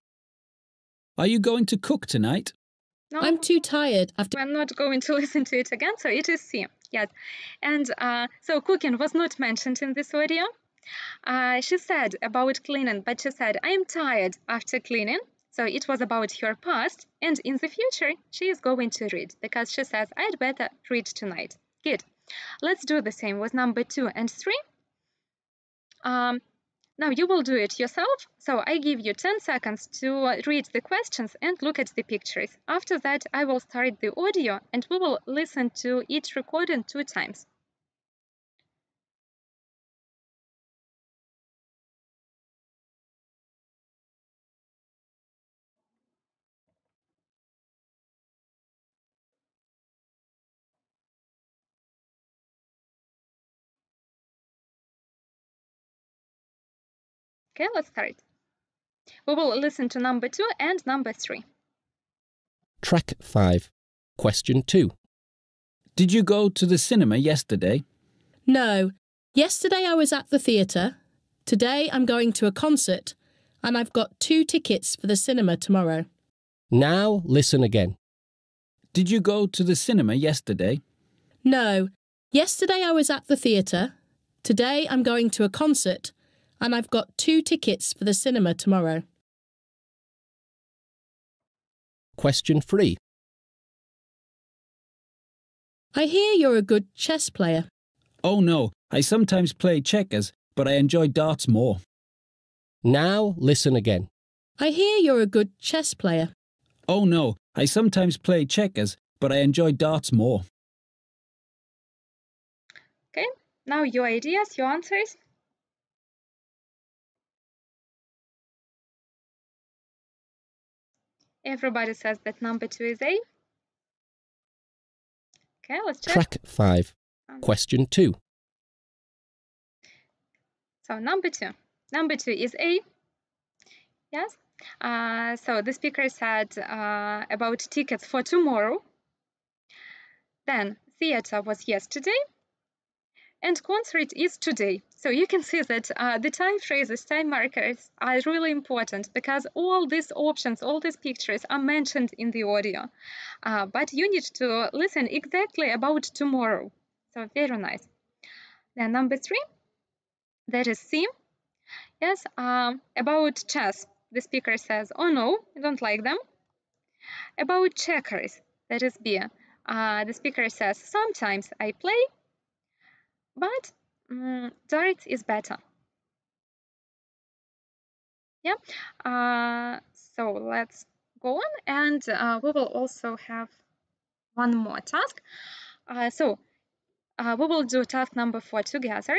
Are you going to cook tonight? No, I'm too tired after... we're not going to listen to it again, so it is C. Yes. And so cooking was not mentioned in this audio. She said about cleaning, but she said, I am tired after cleaning. So it was about her past, and in the future, she is going to read, because she says, I'd better read tonight. Good. Let's do the same with number 2 and 3. Now you will do it yourself, so I give you 10 seconds to read the questions and look at the pictures. After that, I will start the audio, and we will listen to each recording 2 times. Okay, let's start. We will listen to number 2 and number 3. Track 5. Question 2. Did you go to the cinema yesterday? No. Yesterday I was at the theatre. Today I'm going to a concert. And I've got 2 tickets for the cinema tomorrow. Now listen again. Did you go to the cinema yesterday? No. Yesterday I was at the theatre. Today I'm going to a concert. And I've got 2 tickets for the cinema tomorrow. Question 3. I hear you're a good chess player. Oh no, I sometimes play checkers, but I enjoy darts more. Now listen again. I hear you're a good chess player. Oh no, I sometimes play checkers, but I enjoy darts more. Okay, now your ideas, your answers. Everybody says that number 2 is A. Okay, let's check. Track 5. Question 2. So number 2. Number 2 is A. Yes. So the speaker said about tickets for tomorrow. Then theater was yesterday. and concert is today. So you can see that the time phrases, time markers are really important because all these options, all these pictures are mentioned in the audio. But you need to listen exactly about tomorrow. So very nice. Then number 3, that is C. Yes, about chess, the speaker says, oh no, I don't like them. About checkers, that is B. The speaker says, sometimes I play, but darts is better. Yeah, so let's go on, and we will also have one more task. We will do task number 4 together.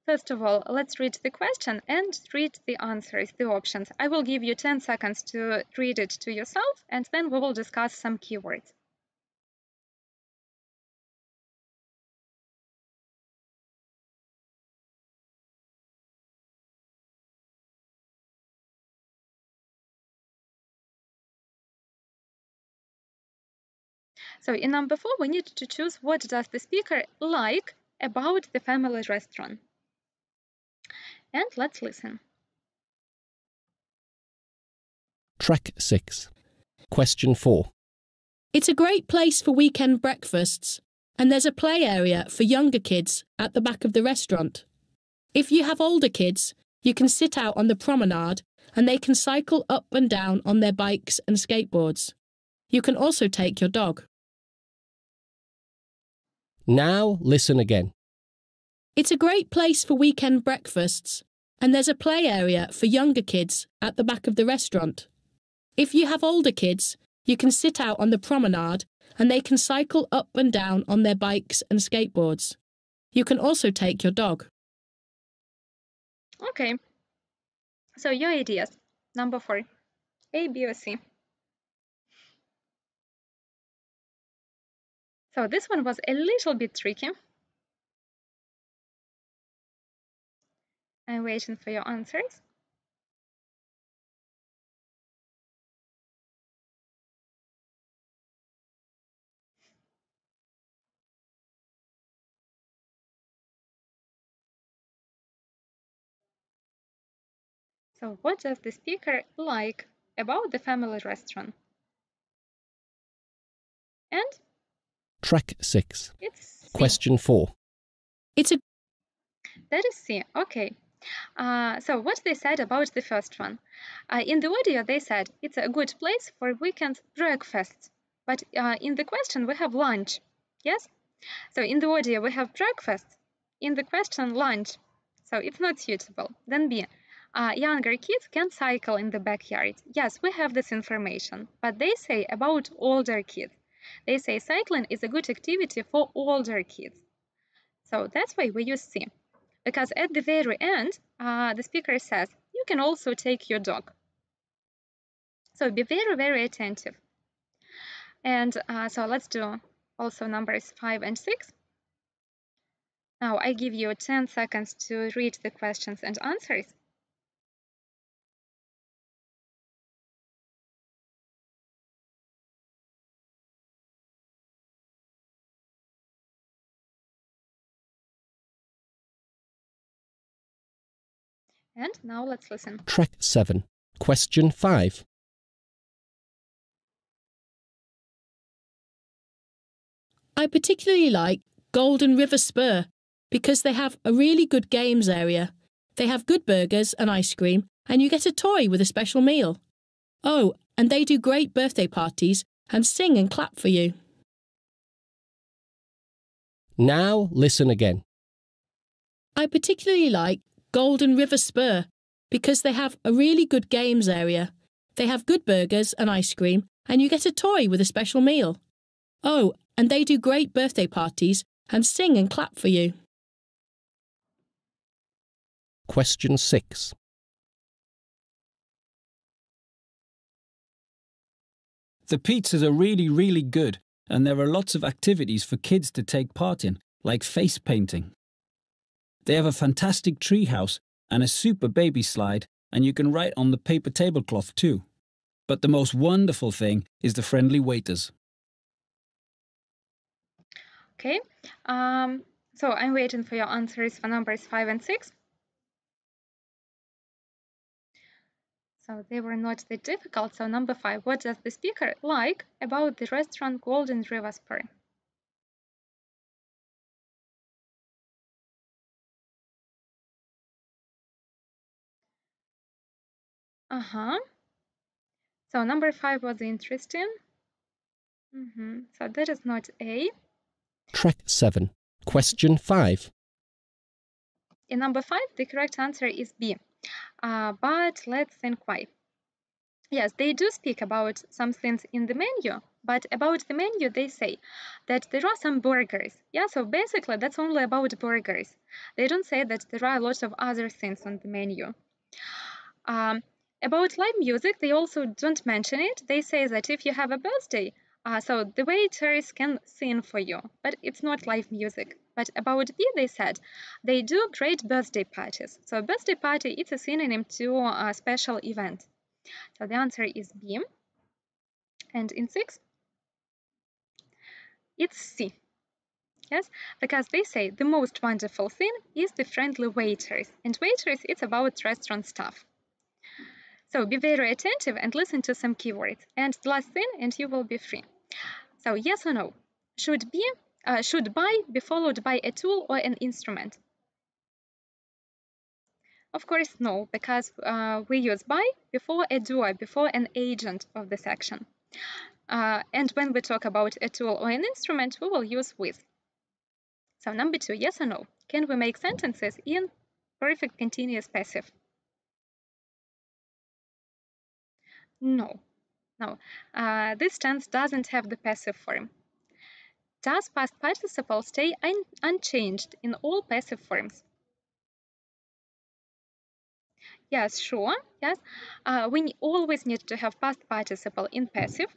First of all, let's read the question and read the answers, the options. I will give you 10 seconds to read it to yourself, and then we will discuss some keywords. So in number 4, we need to choose what does the speaker like about the family restaurant. And let's listen. Track 6. Question 4. It's a great place for weekend breakfasts, and there's a play area for younger kids at the back of the restaurant. If you have older kids, you can sit out on the promenade and they can cycle up and down on their bikes and skateboards. You can also take your dog. Now listen again. It's a great place for weekend breakfasts, and there's a play area for younger kids at the back of the restaurant. If you have older kids, you can sit out on the promenade and they can cycle up and down on their bikes and skateboards. You can also take your dog. Okay, so your ideas. Number 4, A, B, or C. So this one was a little bit tricky. I'm waiting for your answers. So what does the speaker like about the family restaurant? And Track 6. it's C. Question 4. That is C. Okay. So what they said about the first one. In the audio, they said it's a good place for weekend breakfasts. But in the question, we have lunch. Yes? So in the audio, we have breakfast. In the question, lunch. So it's not suitable. Then B. Younger kids can cycle in the backyard. Yes, we have this information. But they say about older kids. They say cycling is a good activity for older kids. So that's why we use C. Because at the very end, the speaker says, you can also take your dog. So be very, very attentive. And so let's do also numbers 5 and 6. Now I give you 10 seconds to read the questions and answers. And now let's listen. Track 7. Question 5. I particularly like Golden River Spur because they have a really good games area. They have good burgers and ice cream, and you get a toy with a special meal. Oh, and they do great birthday parties and sing and clap for you. Now listen again. I particularly like Golden River Spur because they have a really good games area. They have good burgers and ice cream, and you get a toy with a special meal. Oh, and they do great birthday parties and sing and clap for you. Question 6. The pizzas are really, really good, and there are lots of activities for kids to take part in, like face painting. They have a fantastic tree house and a super baby slide, and you can write on the paper tablecloth too. But the most wonderful thing is the friendly waiters. Okay, So I'm waiting for your answers for numbers 5 and 6. So they were not that difficult. So number 5, what does the speaker like about the restaurant Golden River Spur? So number 5 was interesting. So that is not A. Track 7. Question 5. In number 5, the correct answer is B. But let's think why. Yes, they do speak about some things in the menu, but about the menu they say that there are some burgers. Yeah, so basically that's only about burgers. They don't say that there are a lot of other things on the menu. About live music, they also don't mention it. They say that if you have a birthday, so the waiters can sing for you, but it's not live music. But about B, they said they do great birthday parties. So a birthday party, it's a synonym to a special event. So the answer is B. And in 6, it's C. Yes, because they say the most wonderful thing is the friendly waiters. And waiters, it's about restaurant staff. So be very attentive and listen to some keywords. And the last thing, and you will be free. So yes or no? Should by be followed by a tool or an instrument? Of course, no, because we use by before a doer, before an agent of the section. And when we talk about a tool or an instrument, we will use with. So number 2, yes or no? Can we make sentences in perfect continuous passive? No. This tense doesn't have the passive form. Does past participle stay unchanged in all passive forms? Yes, sure. Yes, we always need to have past participle in passive.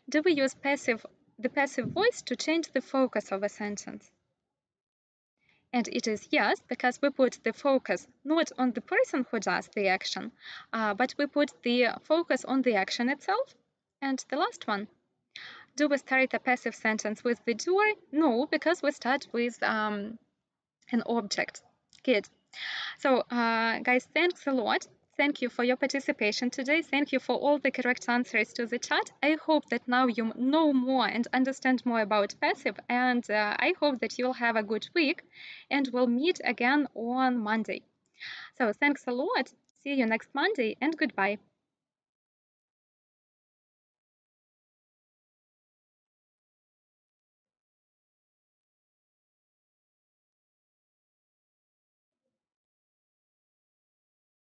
Do we use the passive voice to change the focus of a sentence? And it is yes, because we put the focus not on the person who does the action, but we put the focus on the action itself. And the last one, do we start a passive sentence with the doer? No, because we start with an object. Good. So, guys, thanks a lot. Thank you for your participation today. Thank you for all the correct answers to the chat. I hope that now you know more and understand more about passive, and I hope that you'll have a good week, and we'll meet again on Monday. So, thanks a lot. See you next Monday, and goodbye.